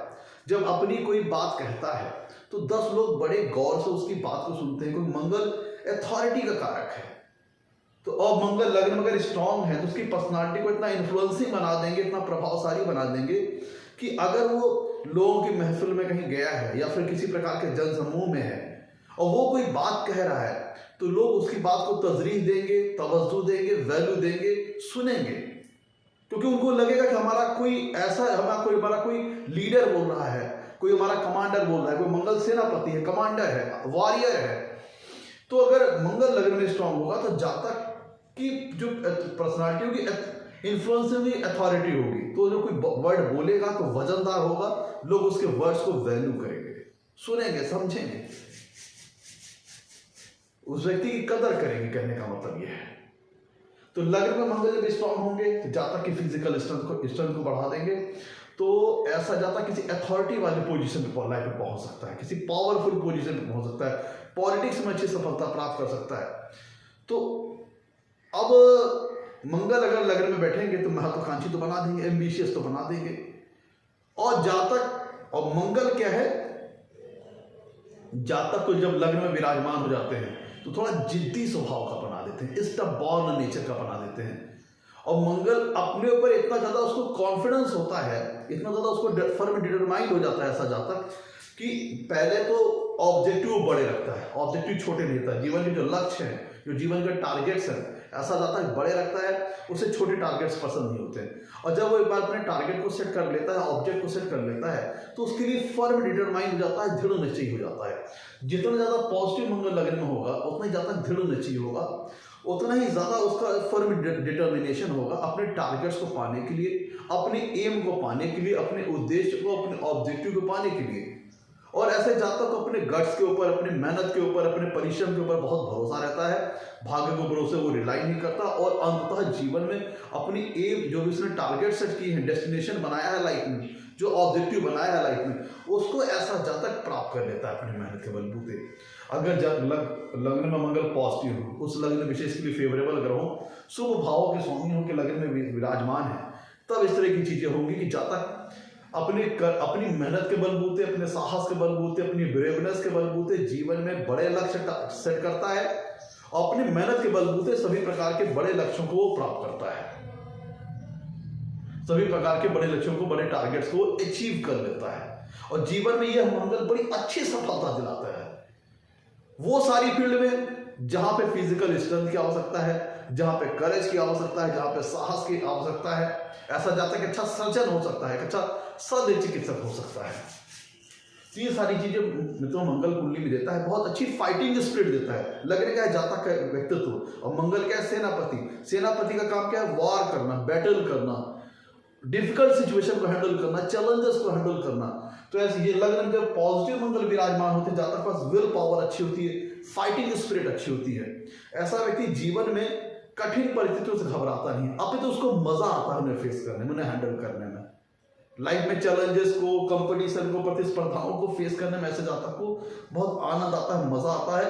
जब अपनी कोई बात कहता है तो 10 लोग बड़े गौर से उसकी बात को सुनते हैं, क्योंकि मंगल अथॉरिटी का कारक है। तो और मंगल लग्न में अगर स्ट्रांग है तो उसकी पर्सनालिटी को इतना इन्फ्लुएंसिंग बना देंगे, इतना प्रभावशाली बना देंगे कि अगर वो लोगों की महफिल में कहीं गया है या फिर किसी प्रकार के जन समूह में है और वो कोई बात कह रहा है तो लोग उसकी बात को तजरीह देंगे, तवज्जो देंगे, वैल्यू देंगे, सुनेंगे, क्योंकि उनको लगेगा कि हमारा कोई लीडर बोल रहा है, कोई हमारा कमांडर बोल रहा है, कोई मंगल सेनापति है, कमांडर है, वॉरियर है। तो अगर मंगल लग्न में स्ट्रांग होगा तो जातक की जो पर्सनालिटी होगी, इन्फ्लुएंस होगी, अथॉरिटी होगी, तो जो कोई वर्ड बोलेगा तो वजनदार होगा, लोग उसके वर्ड्स को वैल्यू करेंगे, सुनेंगे, समझेंगे, उस व्यक्ति की कदर करेंगे, कहने का मतलब यह है। तो लग्न में मंगल जब स्ट्रांग होंगे तो जातक की फिजिकल स्ट्रेंथ को बढ़ा देंगे, तो ऐसा जातक किसी अथॉरिटी वाले पोजीशन पे लाइफ में पहुंच सकता है, किसी पावरफुल पोजीशन पे पहुंच सकता है, पॉलिटिक्स में अच्छी सफलता प्राप्त कर सकता है। तो अब मंगल अगर लग्न में बैठेंगे तो महत्वाकांक्षी तो बना देंगे, एम्बिशियस तो बना देंगे। और जातक और मंगल क्या है, जातक को जब लग्न में विराजमान हो जाते हैं तो थोड़ा जिद्दी स्वभाव का बना देते हैं, स्टबॉर्न नेचर का बना देते हैं। और मंगल अपने ऊपर इतना ज्यादा उसको कॉन्फिडेंस होता है, इतना ज्यादा उसको फर्म डिटरमाइंड हो जाता है ऐसा जातक कि पहले तो ऑब्जेक्टिव बड़े रखता है, ऑब्जेक्टिव छोटे नहीं रखता है। जीवन के जो लक्ष्य हैं, जो जीवन के टारगेट्स हैं, ऐसा जातक बड़े रखता है, उसे छोटे टारगेट्स पसंद नहीं होते। और जब वो एक बार अपने टारगेट को सेट कर लेता है, ऑब्जेक्ट को सेट कर लेता है, तो उसके लिए फर्म डिटरमाइंड हो जाता है, दृढ़ निश्चयी हो जाता है। जितना ज्यादा पॉजिटिव मंगल लग्न में होगा उतना ही ज्यादा दृढ़ निश्चयी होगा, उतना ही ज्यादा उसका फर्म डिटर्मिनेशन होगा अपने टारगेट्स को पाने के लिए, अपने एम को पाने के लिए, अपने उद्देश्य को, अपने ऑब्जेक्टिव को पाने के लिए। और ऐसे जातक को अपने गट्स के ऊपर, अपने मेहनत के ऊपर, अपने परिश्रम के ऊपर बहुत भरोसा रहता है, भाग्य के भरोसे वो रिलाई नहीं करता, और अंततः जीवन में अपनी एम, जो भी उसने टारगेट सेट की है, डेस्टिनेशन बनाया है लाइफ में, जो ऑब्जेक्टिव बनाया है लाइफ में, उसको ऐसा जातक प्राप्त कर लेता है अपनी मेहनत के बलबूते। अगर लग्न में मंगल पॉजिटिव हो, उस लग्न विशेष के लिए फेवरेबल ग्रहों, शुभ भावों के स्वामी हो के लग्न में विराजमान है, तब इस तरह की चीजें होंगी कि जातक अपनी मेहनत के बलबूते, अपने साहस के बलबूते, अपनी ब्रेवनेस के बलबूते जीवन में बड़े लक्ष्य सेट करता है, और अपनी मेहनत के बलबूते सभी प्रकार के बड़े लक्ष्यों को वो प्राप्त करता है, सभी प्रकार के बड़े लक्ष्यों को, बड़े टारगेट्स को अचीव कर लेता है। और जीवन में यह मंगल बड़ी अच्छी सफलता दिलाता है वो सारी फील्ड में जहां पे फिजिकल स्ट्रेंथ की आवश्यकता है, जहां पे करेज की आवश्यकता है, जहां पे साहस की आवश्यकता है। ऐसा जातक अच्छा सर्जन हो सकता है, अच्छा सद चिकित्सक हो सकता है। तो ये सारी चीजें मित्रों मंगल कुंडली में देता है। बहुत अच्छी फाइटिंग स्पिरिट देता है। लग्न क्या है, जातक का व्यक्तित्व, और मंगल क्या है, सेनापति। सेनापति का काम क्या है, वॉर करना, बैटल करना, डिफिकल्ट सिचुएशन को हैंडल करना, चैलेंजेस को हैंडल करना। तो ऐसे ये लग्न जब पॉजिटिव मंगल विराजमान होते हैं, जातक के पास विल पावर अच्छी होती है, फाइटिंग स्पिरिट अच्छी होती है। ऐसा व्यक्ति जीवन में कठिन परिस्थितियों से घबराता नहीं, अब तो उसको मजा आता है उन्हें फेस करने में, उन्हें हैंडल करने में। लाइफ में चैलेंजेस को, कंपटीशन को, प्रतिस्पर्धाओं को फेस करने में ऐसे जातक को बहुत आनंद आता है, मजा आता है,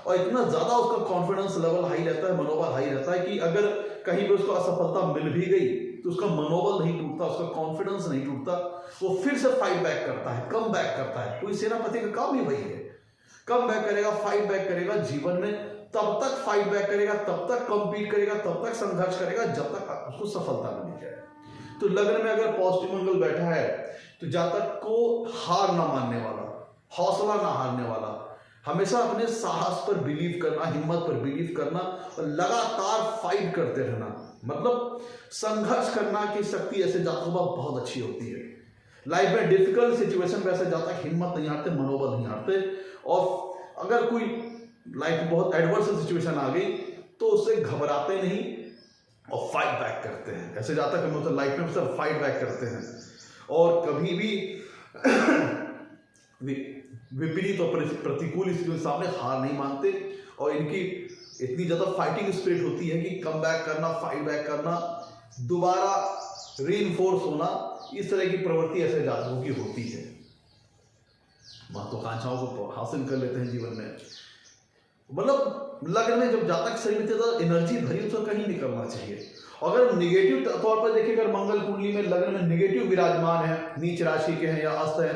और इतना ज्यादा उसका कॉन्फिडेंस लेवल हाई रहता है, मनोबल हाई रहता है कि अगर कहीं भी उसको असफलता मिल भी गई तो उसका मनोबल नहीं टूटता, उसका कॉन्फिडेंस नहीं टूटता, वो फिर से फाइट बैक करता है, कम बैक करता है। कोई सेनापति का काम ही वही है, कम बैक करेगा, फाइट बैक करेगा। जीवन में तब तक फाइट बैक करेगा, तब तक कम्पीट करेगा, तब तक संघर्ष करेगा जब तक उसको सफलता मिल जाए। तो लग्न में अगर पॉजिटिव मंगल बैठा है तो जातक को हार ना मानने वाला, हौसला ना हारने वाला, हमेशा अपने साहस पर बिलीव करना, हिम्मत पर बिलीव करना, और लगातार फाइट करते रहना, मतलब संघर्ष करना की शक्ति ऐसे जातकों पर बहुत अच्छी होती है। लाइफ में डिफिकल्ट सिचुएशन पे ऐसे जातक हिम्मत नहीं हारते, मनोबल नहीं हारते, और अगर कोई लाइफ में बहुत एडवर्स सिचुएशन आ गई तो उससे घबराते नहीं और फाइट बैक करते हैं। ऐसे जातक हम मतलब लाइफ में सब फाइट बैक करते हैं और कभी भी विपरीत और प्रतिकूल स्थितियों के सामने हार नहीं मानते, और इनकी इतनी ज्यादा फाइटिंग स्पिरिट होती है कि कम बैक करना, फाइट बैक करना, दोबारा रीइंफोर्स होना, इस तरह की प्रवृत्ति ऐसे जातकों की होती है। महत्वाकांक्षाओं को हासिल कर लेते हैं जीवन में। मतलब लग्न में जब जातक शरीर में ज्यादा एनर्जी भरी तो कहीं निकलना चाहिए। अगर निगेटिव तौर पर देखिए, अगर मंगल कुंडली में लग्न में निगेटिव विराजमान है, नीच राशि के हैं या अस्त है,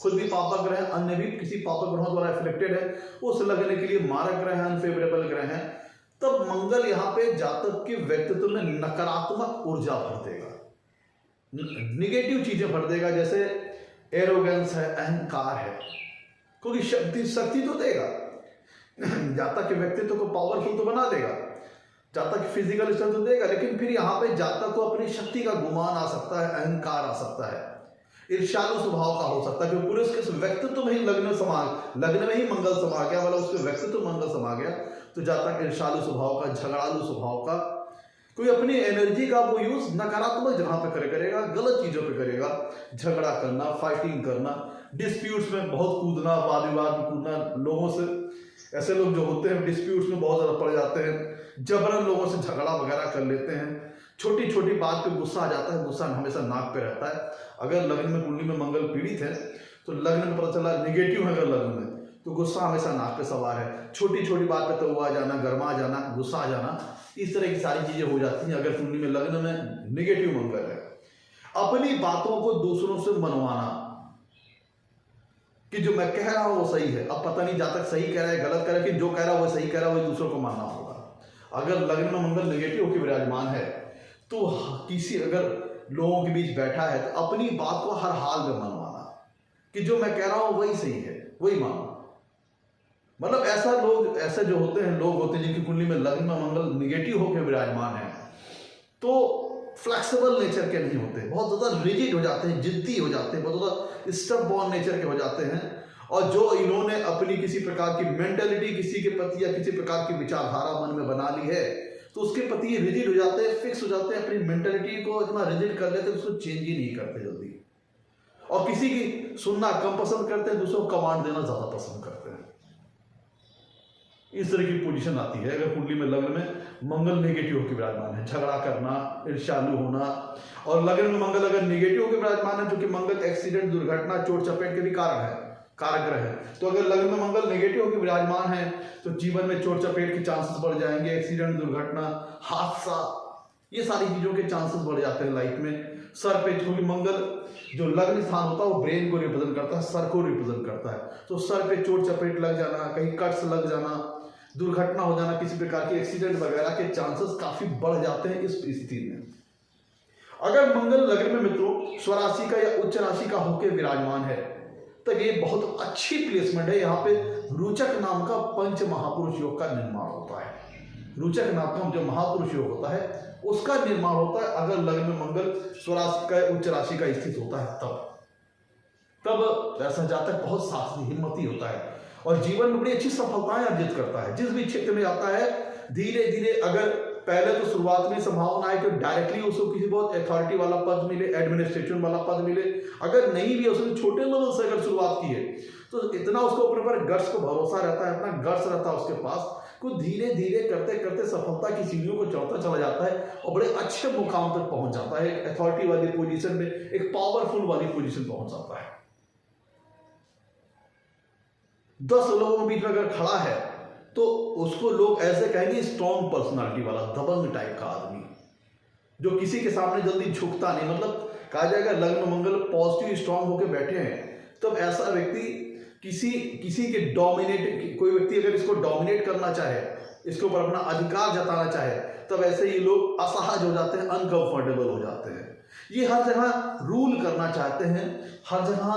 खुद भी पापक ग्रह अन्य भी किसी पापक ग्रहों द्वारा अफेक्टेड है, उस लग्न के लिए मारक ग्रह हैं, अनफेवरेबल ग्रह हैं, तब मंगल यहाँ पे जातक के व्यक्तित्व में नकारात्मक ऊर्जा भर देगा, निगेटिव चीजें भर देगा, जैसे एरोगेंस है, अहंकार है, क्योंकि शक्ति तो देगा, जातक के व्यक्तित्व को पावरफुल तो बना देगा, जातक फिजिकल स्ट्रेंथ तो देगा, लेकिन फिर यहाँ पे जातक को अपनी शक्ति का गुमान आ सकता है, अहंकार आ सकता है, ईर्ष्यालु स्वभाव का हो सकता है, क्योंकि पूरे उसके व्यक्तित्व में ही लग्न में ही मंगल समा गया, मतलब उसके व्यक्तित्व मंगल समा गया, तो जातक ईर्ष्यालु स्वभाव का, झगड़ालु स्वभाव का, कोई अपनी एनर्जी का वो यूज नकारात्मक जगह पे करेगा, गलत चीजों पे करेगा, झगड़ा करना, फाइटिंग करना, डिस्प्यूट्स में बहुत कूदना, वाद विवाद में कूदना, लोगों से, ऐसे लोग जो होते हैं डिस्प्यूट्स में बहुत ज्यादा पड़ जाते हैं, जबरन लोगों से झगड़ा वगैरह कर लेते हैं, छोटी छोटी बात पे गुस्सा आ जाता है, गुस्सा हमेशा नाक पे रहता है। अगर लग्न में कुंडली में मंगल पीड़ित है तो लग्न में पता चला नेगेटिव है, अगर लग्न में तो गुस्सा हमेशा नाक पे सवार है, छोटी छोटी बात पे तो आ जाना, गर्मा जाना, गुस्सा आ जाना, इस तरह की सारी चीजें हो जाती हैं अगर कुंडली में लग्न में नेगेटिव मंगल है। अपनी बातों को दूसरों से मनवाना कि जो मैं कह रहा हूं वो सही है, अब पता नहीं जातक सही कह रहा है गलत कह रहा है, कि जो कह रहा है वो सही कह रहा है, वो दूसरों को मानना होगा। अगर लग्न में मंगल नेगेटिव होकर विराजमान है तो किसी अगर लोगों के बीच बैठा है तो अपनी बात को हर हाल में मनवाना कि जो मैं कह रहा हूं वही सही है, वही मानो। मतलब ऐसे जो होते हैं, लोग होते हैं जिनकी कुंडली में लग्न में मंगल निगेटिव होकर विराजमान है, तो फ्लेक्सिबल नेचर के नहीं होते, बहुत ज्यादा रिजिड हो जाते हैं, जिद्दी हो जाते हैं, बहुत ज्यादा स्टबबॉर्न नेचर के हो जाते हैं। और जो इन्होंने अपनी किसी प्रकार की मेंटेलिटी किसी के प्रति या किसी प्रकार की विचारधारा मन में बना ली है, तो उसके प्रति ये रिजिड हो जाते हैं, फिक्स हो जाते हैं, अपनी मेंटेलिटी को इतना रिजिड कर लेते हैं उसको चेंज ही नहीं करते जल्दी, और किसी की सुनना कम पसंद करते हैं, दूसरों को कमांड देना ज्यादा पसंद करते हैं। इस तरह की पोजीशन आती है अगर कुंडली में लग्न में मंगल नेगेटिव होकर विराजमान है, झगड़ा करना, ईर्ष्यालु होना। और लग्न में मंगल अगर नेगेटिव होकर विराजमान है, जो कि मंगल एक्सीडेंट, दुर्घटना, चोट चपेट के भी कारण है, कारक ग्रह है, तो अगर लग्न में मंगल नेगेटिव होकर विराजमान है तो जीवन में चोट चपेट के चांसेस बढ़ जाएंगे, एक्सीडेंट, दुर्घटना, हादसा, ये सारी चीजों के चांसेस बढ़ जाते हैं लाइफ में। सर पे, क्योंकि मंगल जो लग्न स्थान होता है वो ब्रेन को रिप्रेजेंट करता है, सर को रिप्रेजेंट करता है, तो सर पे चोट चपेट लग जाना, कहीं कट्स लग जाना, दुर्घटना हो जाना, किसी प्रकार की एक्सीडेंट वगैरह के चांसेस काफी बढ़ जाते हैं इस स्थिति में। अगर मंगल लग्न में मित्रों स्वराशि का या उच्च राशि का होकर विराजमान है तो ये बहुत अच्छी प्लेसमेंट है। यहाँ पे रुचक नाम का पंच महापुरुष योग का निर्माण होता है। रुचक नाम का जो महापुरुष योग होता है उसका निर्माण होता है अगर लग्न में मंगल स्वराशि का उच्च राशि का स्थित होता है, तब ऐसा जातक बहुत साहसी हिम्मती होता है और जीवन में बड़ी अच्छी सफलताएं अर्जित करता है। जिस भी क्षेत्र में जाता है धीरे धीरे, अगर पहले तो शुरुआत में संभावना है कि डायरेक्टली उसको किसी बहुत अथॉरिटी वाला पद मिले, एडमिनिस्ट्रेशन वाला पद मिले, अगर नहीं भी उसने छोटे लेवल से अगर शुरुआत की है तो इतना उसको अपने पर गट्स को भरोसा रहता है, इतना गट्स रहता है उसके पास, को धीरे धीरे करते करते सफलता की सीढ़ियों को चढ़ता चला जाता है और बड़े अच्छे मुकाम तक पहुंच जाता है। एक अथॉरिटी वाली पोजीशन में, एक पावरफुल वाली पोजीशन पहुंच जाता है। 10 लोगों के बीच में अगर खड़ा है तो उसको लोग ऐसे कहेंगे स्ट्रॉन्ग पर्सनालिटी वाला, दबंग टाइप का आदमी, जो किसी के सामने जल्दी झुकता नहीं। मतलब कहा जाएगा लग्न मंगल पॉजिटिव स्ट्रॉन्ग होकर बैठे हैं तब ऐसा व्यक्ति किसी के डोमिनेट, कोई व्यक्ति अगर इसको डोमिनेट करना चाहे, इसके ऊपर अपना अधिकार जताना चाहे, तब ऐसे ही लोग असहज हो जाते हैं, अनकंफर्टेबल हो जाते हैं। ये हर जगह रूल करना चाहते हैं, हर जगह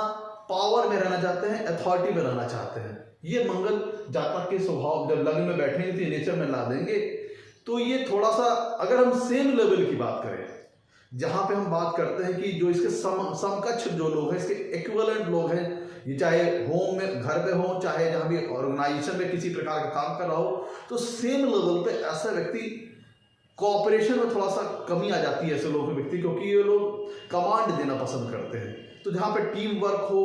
पावर में रहना चाहते हैं, अथॉरिटी में रहना चाहते हैं। ये मंगल जातक के स्वभाव जब लग्न में बैठेंगे तो ये नेचर में ला देंगे। तो ये थोड़ा सा, अगर हम सेम लेवल की बात करें, जहां पे हम बात करते हैं कि जो इसके समकक्ष जो लोग हैं, इसके इक्विवेलेंट लोग हैं, ये चाहे होम में, घर पे हो, चाहे जहां भी ऑर्गेनाइजेशन में किसी प्रकार का काम कर रहा हो, तो सेम लेवल पे ऐसा व्यक्ति कोऑपरेशन में थोड़ा सा कमी आ जाती है ऐसे लोगों के व्यक्ति, क्योंकि ये लोग कमांड देना पसंद करते हैं। तो जहां पे टीम वर्क हो,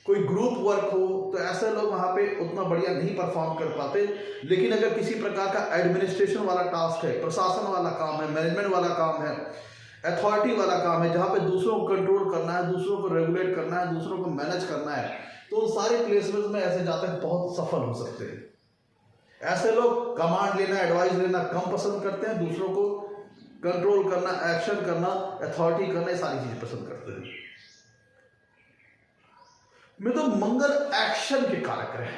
कोई ग्रुप वर्क हो, तो ऐसे लोग वहां पे उतना बढ़िया नहीं परफॉर्म कर पाते। लेकिन अगर किसी प्रकार का एडमिनिस्ट्रेशन वाला टास्क है, प्रशासन वाला काम है, मैनेजमेंट वाला काम है, अथॉरिटी वाला काम है, जहां पे दूसरों को कंट्रोल करना है, दूसरों को रेगुलेट करना है, दूसरों को मैनेज करना है, तो उन सारे प्लेसमेंट्स में ऐसे जातक बहुत सफल हो सकते हैं। ऐसे लोग कमांड लेना, एडवाइस लेना कम पसंद करते हैं, दूसरों को कंट्रोल करना, एक्शन करना, अथॉरिटी करना, ये सारी चीजें पसंद करते हैं। में तो मंगल एक्शन के कारक है,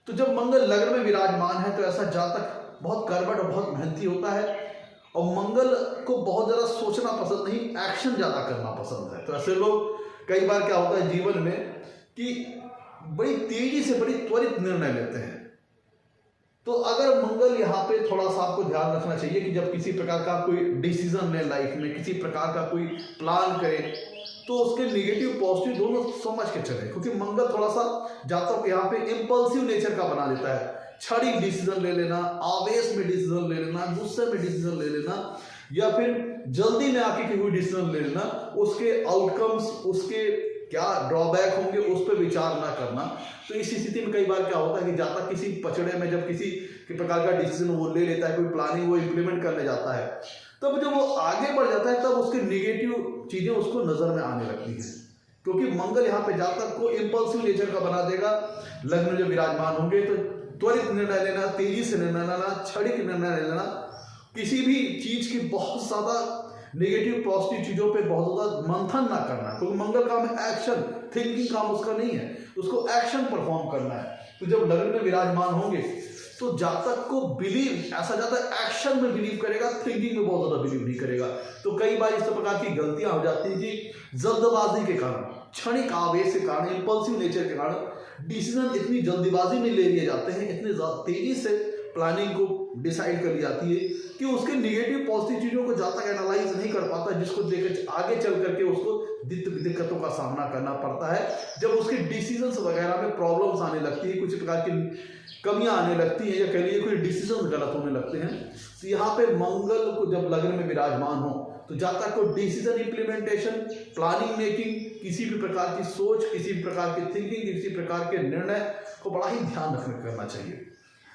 तो तो जब मंगल लग्न में विराजमान है तो ऐसा जातक बहुत कर्मठ और बहुत मेहनती होता है, और मंगल को बहुत ज़्यादा सोचना पसंद नहीं, एक्शन ज़्यादा करना पसंद है। तो ऐसे लोग कई बार क्या होता है जीवन में कि बड़ी तेजी से बड़ी त्वरित निर्णय लेते हैं। तो अगर मंगल यहाँ पे थोड़ा सा आपको ध्यान रखना चाहिए कि जब किसी प्रकार का कोई डिसीजन ले लाइफ में, किसी प्रकार का कोई प्लान करे, तो उसके नेगेटिव पॉजिटिव दोनों समझ के चले, क्योंकि मंगल थोड़ा सा जातक यहाँ पे इम्पल्सिव नेचर का बना देता है। क्षणिक डिसीजन ले लेना, आवेश में डिसीजन ले लेना, गुस्से में डिसीजन ले लेना, या फिर जल्दी में आके कोई डिसीजन ले लेना, उसके आउटकम्स, उसके क्या ड्रॉबैक होंगे उस पर विचार ना करना। तो इस स्थिति में कई बार क्या होता है कि जातक किसी पचड़े में जब किसी प्रकार का डिसीजन वो ले लेता है, कोई प्लानिंग वो इम्प्लीमेंट करने जाता है, तब जब वो आगे बढ़ जाता है तब उसके नेगेटिव चीजें उसको नजर में आने लगती हैं, क्योंकि मंगल यहाँ पे जातक को इम्पल्सिव नेचर का बना देगा। लग्न में जब विराजमान होंगे तो त्वरित निर्णय लेना, तेजी से निर्णय लेना, क्षणिक निर्णय लेना, किसी भी चीज की बहुत ज्यादा नेगेटिव पॉजिटिव चीजों पे बहुत ज्यादा मंथन ना करना, क्योंकि मंगल काम है एक्शन, थिंकिंग काम उसका नहीं है, उसको एक्शन परफॉर्म करना है। तो जब लग्न में विराजमान होंगे तो जातक को बिलीव, ऐसा जातक एक्शन में बिलीव करेगा, थिंकिंग में बहुत ज्यादा बिलीव नहीं करेगा। तो कई बार इस प्रकार की गलतियां हो जाती हैं कि जल्दबाजी के कारण, क्षणिक आवेश के कारण, इम्पल्सिव नेचर के कारण डिसीजन इतनी जल्दीबाजी में ले लिए जाते हैं, इतनी तेजी से प्लानिंग को डिसाइड कर ली जाती है कि उसके नेगेटिव पॉजिटिव चीजों को जातक एनालाइज नहीं कर पाता, जिसको देकर आगे चल करके उसको दिक्कतों का सामना करना पड़ता है। जब उसके डिसीजंस वगैरह में प्रॉब्लम्स आने लगती है, कुछ प्रकार की कमियां आने लगती हैं, या कह लीजिए कोई डिसीजन गलत होने लगते हैं, तो यहाँ पे मंगल को जब लग्न में विराजमान हो तो जातक को डिसीजन इंप्लीमेंटेशन, प्लानिंग मेकिंग, किसी भी प्रकार की सोच, किसी भी प्रकार की थिंकिंग, किसी प्रकार के निर्णय को बड़ा ही ध्यान रखकर करना चाहिए।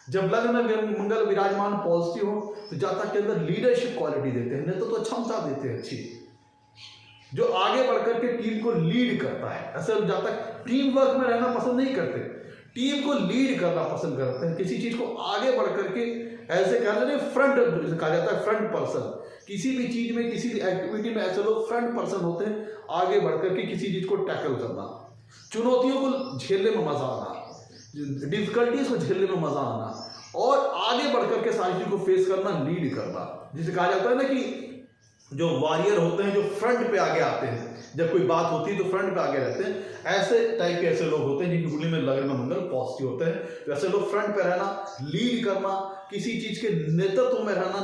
जब लग्न में मंगल विराजमान पॉजिटिव हो तो जातक के अंदर लीडरशिप क्वालिटी देते हैं, नहीं तो क्षमता देते हैं अच्छी, जो आगे बढ़कर के टीम को लीड करता है। ऐसे जातक टीम वर्क में रहना पसंद नहीं करते, टीम को लीड करना पसंद करते हैं, किसी चीज को आगे बढ़ करके ऐसे कह रहे फ्रंट कहा जाता है, फ्रंट पर्सन, किसी भी चीज में, किसी भी एक्टिविटी में ऐसे लोग फ्रंट पर्सन होते हैं, आगे बढ़ करके किसी चीज को टैकल करना, चुनौतियों को झेलने में मजा आना, डिफिकल्टीज को झेलने में मजा आना, और आगे बढ़कर के सारी चीज को फेस करना, लीड करना, जिसे कहा जाता है ना कि जो वॉरियर होते हैं, जो फ्रंट पे आगे आते हैं, जब कोई बात होती है तो फ्रंट पे आगे रहते हैं, ऐसे टाइप के ऐसे लोग होते हैं जिनकी कुंडली में लग्न में मंगल पॉजिटिव होते हैं। तो ऐसे लोग फ्रंट पे रहना, लीड करना, किसी चीज के नेतृत्व में रहना,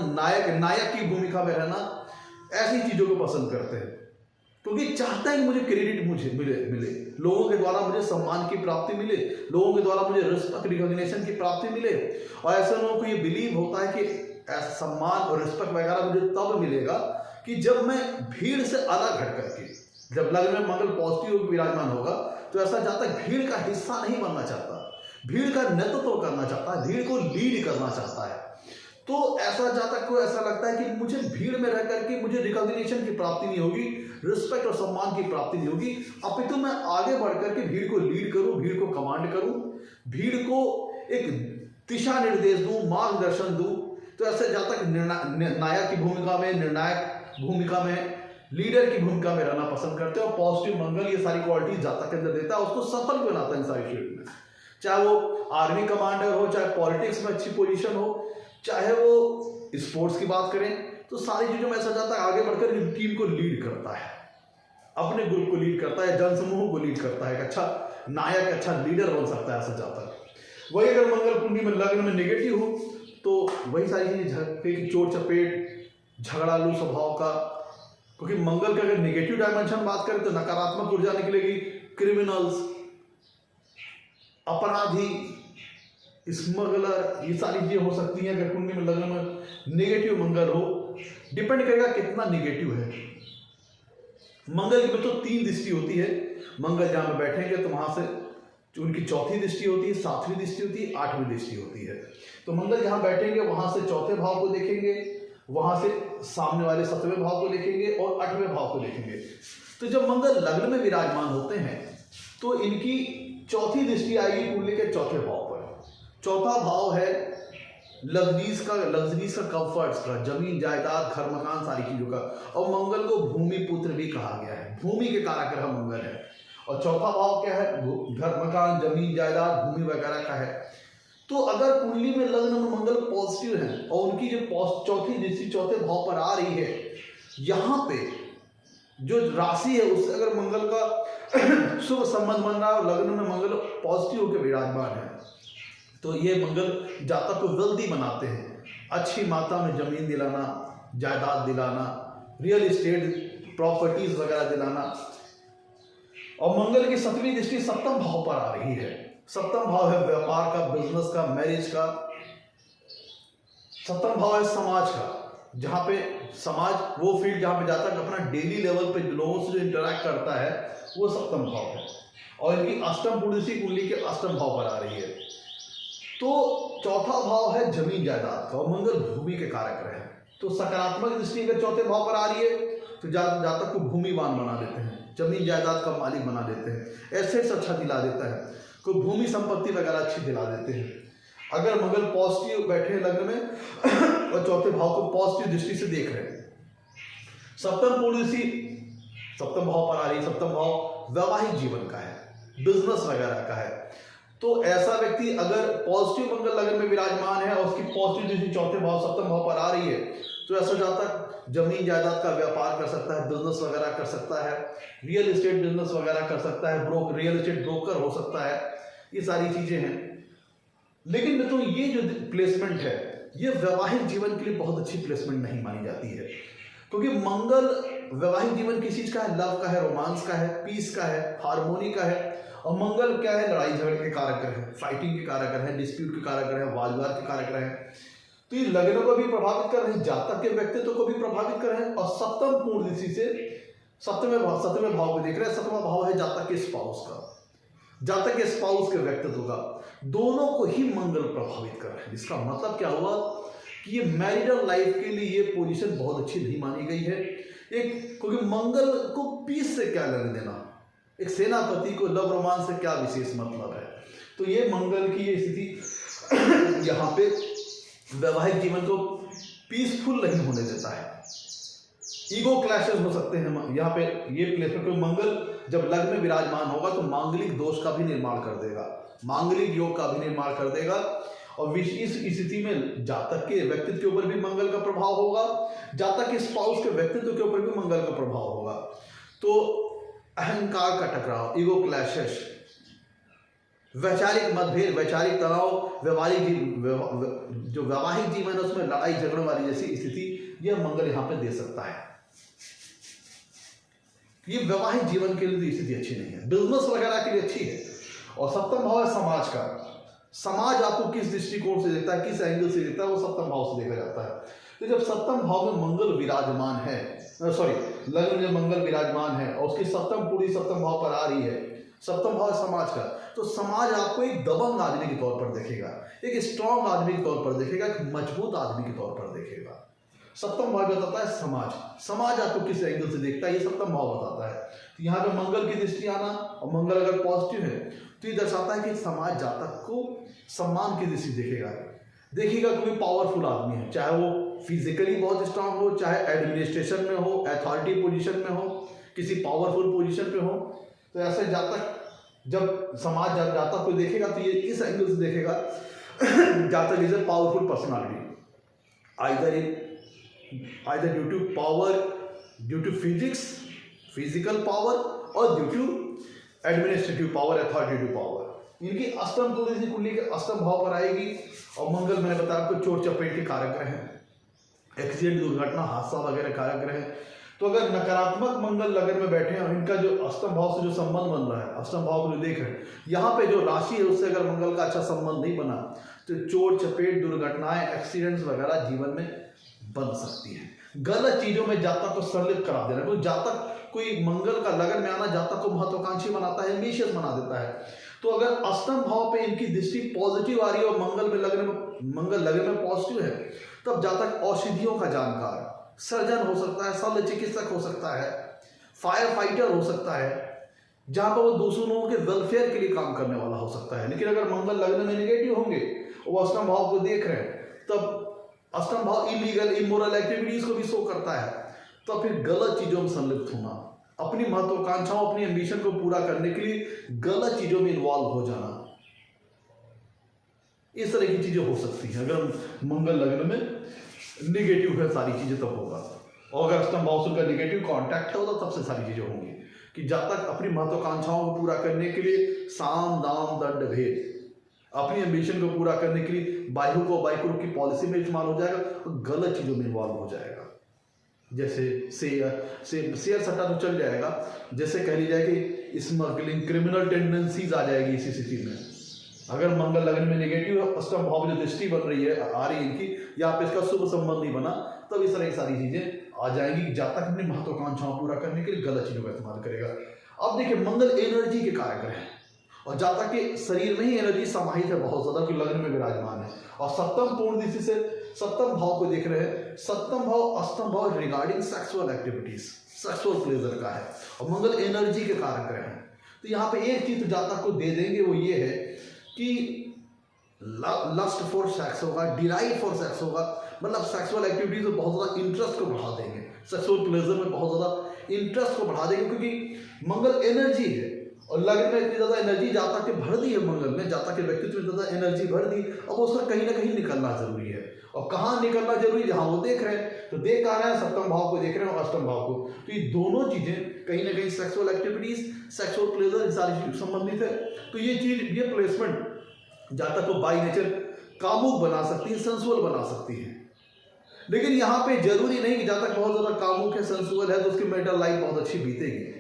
नायक की भूमिका में रहना, ऐसी चीजों को पसंद करते हैं, क्योंकि चाहता है कि मुझे क्रेडिट मुझे मिले, लोगों के द्वारा मुझे सम्मान की प्राप्ति मिले, लोगों के द्वारा मुझे रिस्पेक्ट, रिकॉग्निशन की प्राप्ति मिले। और ऐसे लोगों को ये बिलीव होता है कि सम्मान और रिस्पेक्ट वगैरह मुझे तब मिलेगा कि जब मैं भीड़ से अलग हट करके, जब लग्न में मंगल पॉजिटिव विराजमान होगा तो ऐसा जातक भीड़ का हिस्सा नहीं बनना चाहता, भीड़ का नेतृत्व करना चाहता है, भीड़ को लीड करना चाहता है। तो ऐसा जातक को ऐसा लगता है कि मुझे भीड़ में रह करके मुझे रिकॉग्निशन की प्राप्ति नहीं होगी, रिस्पेक्ट और सम्मान की प्राप्ति नहीं होगी, अपितु मैं आगे बढ़ करके भीड़ को लीड करूं, भीड़ को कमांड करूं, भीड़ को एक दिशा निर्देश दूं, मार्गदर्शन दूं। तो ऐसे जातक नायक की भूमिका में, निर्णायक भूमिका में, लीडर की भूमिका में रहना पसंद करते हैं। और पॉजिटिव मंगल ये सारी क्वालिटी जातक के अंदर देता है, उसको सफल बनाता है इन सारी फील्ड में, चाहे वो आर्मी कमांडर हो, चाहे पॉलिटिक्स में अच्छी पोजीशन हो, चाहे वो स्पोर्ट्स की बात करें, तो सारी चीजों में ऐसा जाता है आगे बढ़कर टीम को लीड करता है, अपने ग्रुप को लीड करता है, जनसमूह को लीड करता है, अच्छा नायक, अच्छा लीडर बन सकता है ऐसा जाता है। वही अगर मंगल कुंडली में लग्न में नेगेटिव हो तो वही सारी चीजें, चोट चपेट, झगड़ालू स्वभाव का, क्योंकि मंगल का अगर नेगेटिव डायमेंशन बात करें तो नकारात्मक ऊर्जा निकलेगी, क्रिमिनल्स, अपराधी, स्मगलर, ये सारी चीजें हो सकती हैं अगर कुंडली में लग्न में नेगेटिव मंगल हो। डिपेंड करेगा कितना नेगेटिव है। मंगल की तो 3 दृष्टि होती है, मंगल जहां में बैठेंगे तो वहां से उनकी 4थी दृष्टि होती है, 7वीं दृष्टि होती है, 8वीं दृष्टि होती है। तो मंगल जहां बैठेंगे वहां से 4थे भाव को देखेंगे, वहां से सामने वाले 7वें भाव को देखेंगे और 8वें भाव को देखेंगे। तो जब मंगल लग्न में विराजमान होते हैं तो इनकी 4थी दृष्टि आएगी कुंडली के 4थे भाव पर। 4था भाव है लग्जरीज का, कंफर्ट्स का, जमीन जायदाद, घर मकान, सारी चीजों का। और मंगल को भूमि पुत्र भी कहा गया है, भूमि के कारक ग्रह मंगल है। और 4था भाव क्या है? घर मकान, जमीन जायदाद, भूमि वगैरह का है। तो अगर कुंडली में लग्न में मंगल पॉजिटिव है और उनकी जो चौथी दृष्टि चौथे भाव पर आ रही है, यहाँ पे जो राशि है उससे अगर मंगल का शुभ संबंध बन रहा है और लग्न में मंगल पॉजिटिव होकर विराजमान है, तो ये मंगल जातक को वेल्दी बनाते हैं। अच्छी मात्रा में जमीन दिलाना, जायदाद दिलाना, रियल एस्टेट प्रॉपर्टीज वगैरह दिलाना। और मंगल की 7वीं दृष्टि सप्तम भाव पर आ रही है। सप्तम भाव है व्यापार का, बिजनेस का, मैरिज का। सप्तम भाव है समाज का, जहां पे समाज वो फील्ड जहां पे जाता है अपना डेली लेवल पे लोगों से जो इंटरेक्ट करता है, वो सप्तम भाव है। और इनकी अष्टम पुरुषी कुंडली के अष्टम भाव पर आ रही है। तो चौथा भाव है जमीन जायदाद का और मंगल भूमि के कारक रहे। तो सकारात्मक दृष्टि अगर चौथे भाव पर आ रही है तो जातक को भूमिवान बना देते हैं, जमीन जायदाद का मालिक बना देते हैं, एसेट्स अच्छा दिला देता है, कोई भूमि संपत्ति वगैरह अच्छी दिला देते हैं। अगर मंगल पॉजिटिव बैठे लग्न में और चौथे भाव को पॉजिटिव दृष्टि से देख रहे हैं। सप्तम पुरुषी सप्तम भाव पर आ रही है। सप्तम भाव वैवाहिक जीवन का है, बिजनेस वगैरह का है। तो ऐसा व्यक्ति अगर पॉजिटिव मंगल लग्न में विराजमान है और उसकी पॉजिटिव दृष्टि चौथे भाव सप्तम भाव पर आ रही है, तो ऐसा जातक जमीन जायदाद का व्यापार कर सकता है, बिजनेस वगैरह कर सकता है, रियल एस्टेट बिजनेस वगैरह कर सकता है, रियल एस्टेट ब्रोकर हो सकता है। ये सारी चीजें हैं। लेकिन मित्रों, ये जो प्लेसमेंट है ये वैवाहिक जीवन के लिए बहुत अच्छी प्लेसमेंट नहीं मानी जाती है, क्योंकि मंगल वैवाहिक जीवन किस चीज का है? लव का है, रोमांस का है, पीस का है, हार्मोनी का है। और मंगल क्या है? लड़ाई झगड़े के कारक है, फाइटिंग के कारक है, डिस्प्यूट के कारक है, वाद विवाद के कारक है। तो ये लग्न को भी प्रभावित कर रहे हैं, जातक के व्यक्तित्व को भी प्रभावित कर रहे हैं। और सप्तम पूर्ण दृष्टि से सप्तम भाव को देख रहे हैं। सप्तम भाव है जातक के स्पाउस का, जातक के स्पाउस के व्यक्तित्व का, दोनों को ही मंगल प्रभावित कर रहे हैं। इसका मतलब क्या हुआ कि ये मैरिटल लाइफ के लिए ये पोजीशन बहुत अच्छी नहीं मानी गई है। एक क्योंकि मंगल को पीस से क्या लेने देना, एक सेनापति को लव रोमांस से क्या विशेष मतलब है। तो ये मंगल की ये स्थिति यहाँ पे वैवाहिक जीवन को पीसफुल नहीं होने देता है। ईगो क्लैशेस हो सकते हैं यहाँ पे। ये प्लेसमेंट में मंगल जब लग्न में विराजमान होगा तो मांगलिक दोष का भी निर्माण कर देगा, मांगलिक योग का भी निर्माण कर देगा। और इस स्थिति में जातक के व्यक्तित्व के ऊपर भी मंगल का प्रभाव होगा, जातक के स्पाउस के व्यक्तित्व के ऊपर भी मंगल का प्रभाव होगा। तो अहंकार का टकराव, ईगो क्लैशेस, वैचारिक मतभेद, वैचारिक तनाव, जो वैवाहिक जीवन है उसमें लड़ाई झगड़ों वाली जैसी स्थिति यह मंगल यहाँ पे दे सकता है। ये वैवाहिक जीवन के लिए स्थिति अच्छी नहीं है, बिजनेस वगैरह के लिए अच्छी है। और सप्तम भाव है समाज का। समाज आपको किस दृष्टिकोण से देखता है, किस एंगल से देखता है, वो सप्तम भाव से देखा जाता है। तो जब सप्तम भाव में मंगल विराजमान है, लग्न में मंगल विराजमान है और उसकी सप्तम पूरी सप्तम भाव पर आ रही है, सप्तम भाव समाज का, तो समाज आपको एक दबंग आदमी के तौर पर देखेगा, एक स्ट्रॉन्ग आदमी के तौर पर देखेगा, एक मजबूत आदमी के तौर पर देखेगा। सप्तम भाव बताता है समाज आपको किस एंगल से देखता है, ये सप्तम भाव बताता है। तो यहाँ पे मंगल की दृष्टि आना और मंगल अगर पॉजिटिव है तो ये दर्शाता है कि समाज जातक को सम्मान की दृष्टि देखेगा कोई पावरफुल आदमी है, चाहे वो फिजिकली बहुत स्ट्रांग हो, चाहे एडमिनिस्ट्रेशन में हो, अथॉरिटी पोजीशन में हो, किसी पावरफुल पोजीशन पे हो। तो ऐसे जातक जब समाज जातक को देखेगा तो ये इस एंगल से देखेगा जातक is a powerful personality, either due to power, due to physical power और due to administrative power, authoritative power। इनकी अष्टम कुंडली के अष्टम भाव पर आएगी। और मंगल मैंने बताया आपको चोट चपेट के कारक ग्रह हैं, एक्सीडेंट, दुर्घटना, हादसा वगैरह कारक ग्रह हैं। तो अगर नकारात्मक मंगल लग्न में बैठे हैं और इनका जो अष्टम भाव से जो संबंध बन रहा है, अष्टम भाव को जो देख रहे हैं, यहाँ पे जो राशि है उससे अगर मंगल का अच्छा संबंध नहीं बना तो चोट चपेट, दुर्घटनाएं, एक्सीडेंट्स वगैरह जीवन में बन सकती है। गलत चीजों में जातक को संलिप्त करा देना, कोई जातक कोई मंगल का लगन में आना जातक को महत्वाकांक्षी बनाता है, एम्बिशियस बना देता है। तो अगर अष्टम भाव पे इनकी दृष्टि पॉजिटिव आ रही है और मंगल लगन में पॉजिटिव है, तब जातक औषधियों का जानकार, सर्जन हो सकता है, शल्य चिकित्सक हो सकता है, फायर फाइटर हो सकता है, जहां पर वो दूसरों लोगों के वेलफेयर के लिए काम करने वाला हो सकता है। लेकिन अगर मंगल लग्न में नेगेटिव होंगे वो अष्टम भाव को देख रहे हैं, तब अष्टम भाव इलीगल इमोरल एक्टिविटीज को भी शो करता है। तो फिर गलत चीजों में संलिप्त होना, अपनी महत्वाकांक्षाओं, अपनी एम्बिशन को पूरा करने के लिए गलत चीजों में इन्वॉल्व हो जाना, इस तरह की चीजें हो सकती हैं। अगर मंगल लग्न में निगेटिव है सारी चीजें तब होगा, और अगर अष्टम भाव से उनका निगेटिव कांटेक्ट है तो तब से सारी चीजें होंगी। कि जब तक अपनी महत्वाकांक्षाओं को पूरा करने के लिए साम दाम दंड भेद, अपनी एम्बिशन को पूरा करने के लिए बाह्य को बाइकुर की पॉलिसी में इस्तेमाल हो जाएगा तो गलत चीजों में इन्वॉल्व हो जाएगा। जैसे शेयर सट्टा तो चल जाएगा, जैसे कह ली जाए कि स्मगलिंग, क्रिमिनल टेंडेंसीज आ जाएगी इसी स्थिति में। अगर मंगल लग्न में निगेटिव अष्टम भाव में जो दृष्टि बन रही है आ रही है इनकी, या पे इसका शुभ संबंध नहीं बना, तब इस तरह की सारी चीजें आ जाएंगी कि जब तक अपनी महत्वाकांक्षाओं पूरा करने के लिए गलत चीजों का इस्तेमाल करेगा। अब देखिए मंगल एनर्जी के कारक है, और जब तक कि शरीर में ही एनर्जी समाहित है बहुत ज्यादा, कि लग्न में विराजमान है, और सप्तम पूर्ण दृष्टि से सप्तम भाव को देख रहे हैं। सप्तम भाव अष्टम भाव regarding sexual activities, sexual pleasure का है, और मंगल एनर्जी के कारक हैं। तो यहाँ पे एक चीज जातक को दे देंगे, वो ये है कि लस्ट फॉर सेक्स होगा, डिराइव फॉर सेक्स होगा, मतलब सेक्सुअल एक्टिविटीज में बहुत ज्यादा इंटरेस्ट को बढ़ा देंगे, सेक्सुअल प्लेजर में बहुत ज्यादा इंटरेस्ट को बढ़ा देंगे, क्योंकि मंगल एनर्जी है और लग्न में इतनी ज्यादा एनर्जी जातक के भर दी है मंगल में, जातक के व्यक्तित्व में ज्यादा एनर्जी भर दी, अब उसका कहीं ना कहीं निकलना जरूरी है। और कहाँ निकलना जरूरी, जहां वो देख रहे हैं, तो देख आ रहे हैं सप्तम भाव को देख रहे हैं और अष्टम भाव को, तो ये दोनों चीजें कहीं ना कहीं सेक्सुअल एक्टिविटीज, सेक्सुअल प्लेजर सारी चीज संबंधित है। तो ये चीज, ये प्लेसमेंट जातक को बाई नेचर कामुक बना सकती है, सेंसुअल बना सकती है। लेकिन यहाँ पे जरूरी नहीं कि जातक बहुत ज्यादा कामुक है, सेंसुअल है तो उसकी मैरिटल लाइफ बहुत अच्छी बीतेगी,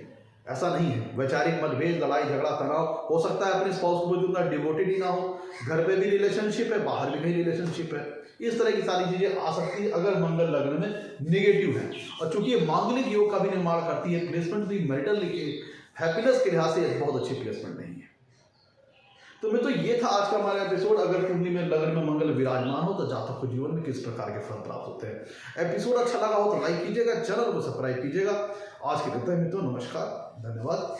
ऐसा नहीं है। वैचारिक मतभेद, लड़ाई झगड़ा, तनाव हो सकता है, अपने स्पाउस को उतना डिवोटेड ही ना हो, घर पे भी रिलेशनशिप है, बाहर भी कहीं रिलेशनशिप है, इस तरह की सारी चीजें आ सकती है अगर मंगल लग्न में निगेटिव है। और चूंकि ये मांगलिक योग का भी निर्माण करती है, प्लेसमेंट भी मैरिटल हैप्पीनेस के लिहाज से बहुत अच्छी प्लेसमेंट नहीं है। तो मैं तो ये था आज का हमारा एपिसोड। अगर कुंडली में लग्न में मंगल विराजमान हो तो जातक को जीवन में किस प्रकार के फल प्राप्त होते हैं। एपिसोड अच्छा लगा हो तो लाइक कीजिएगा, चैनल को सब्सक्राइब कीजिएगा। आज के लिए मित्रों नमस्कार, धन्यवाद।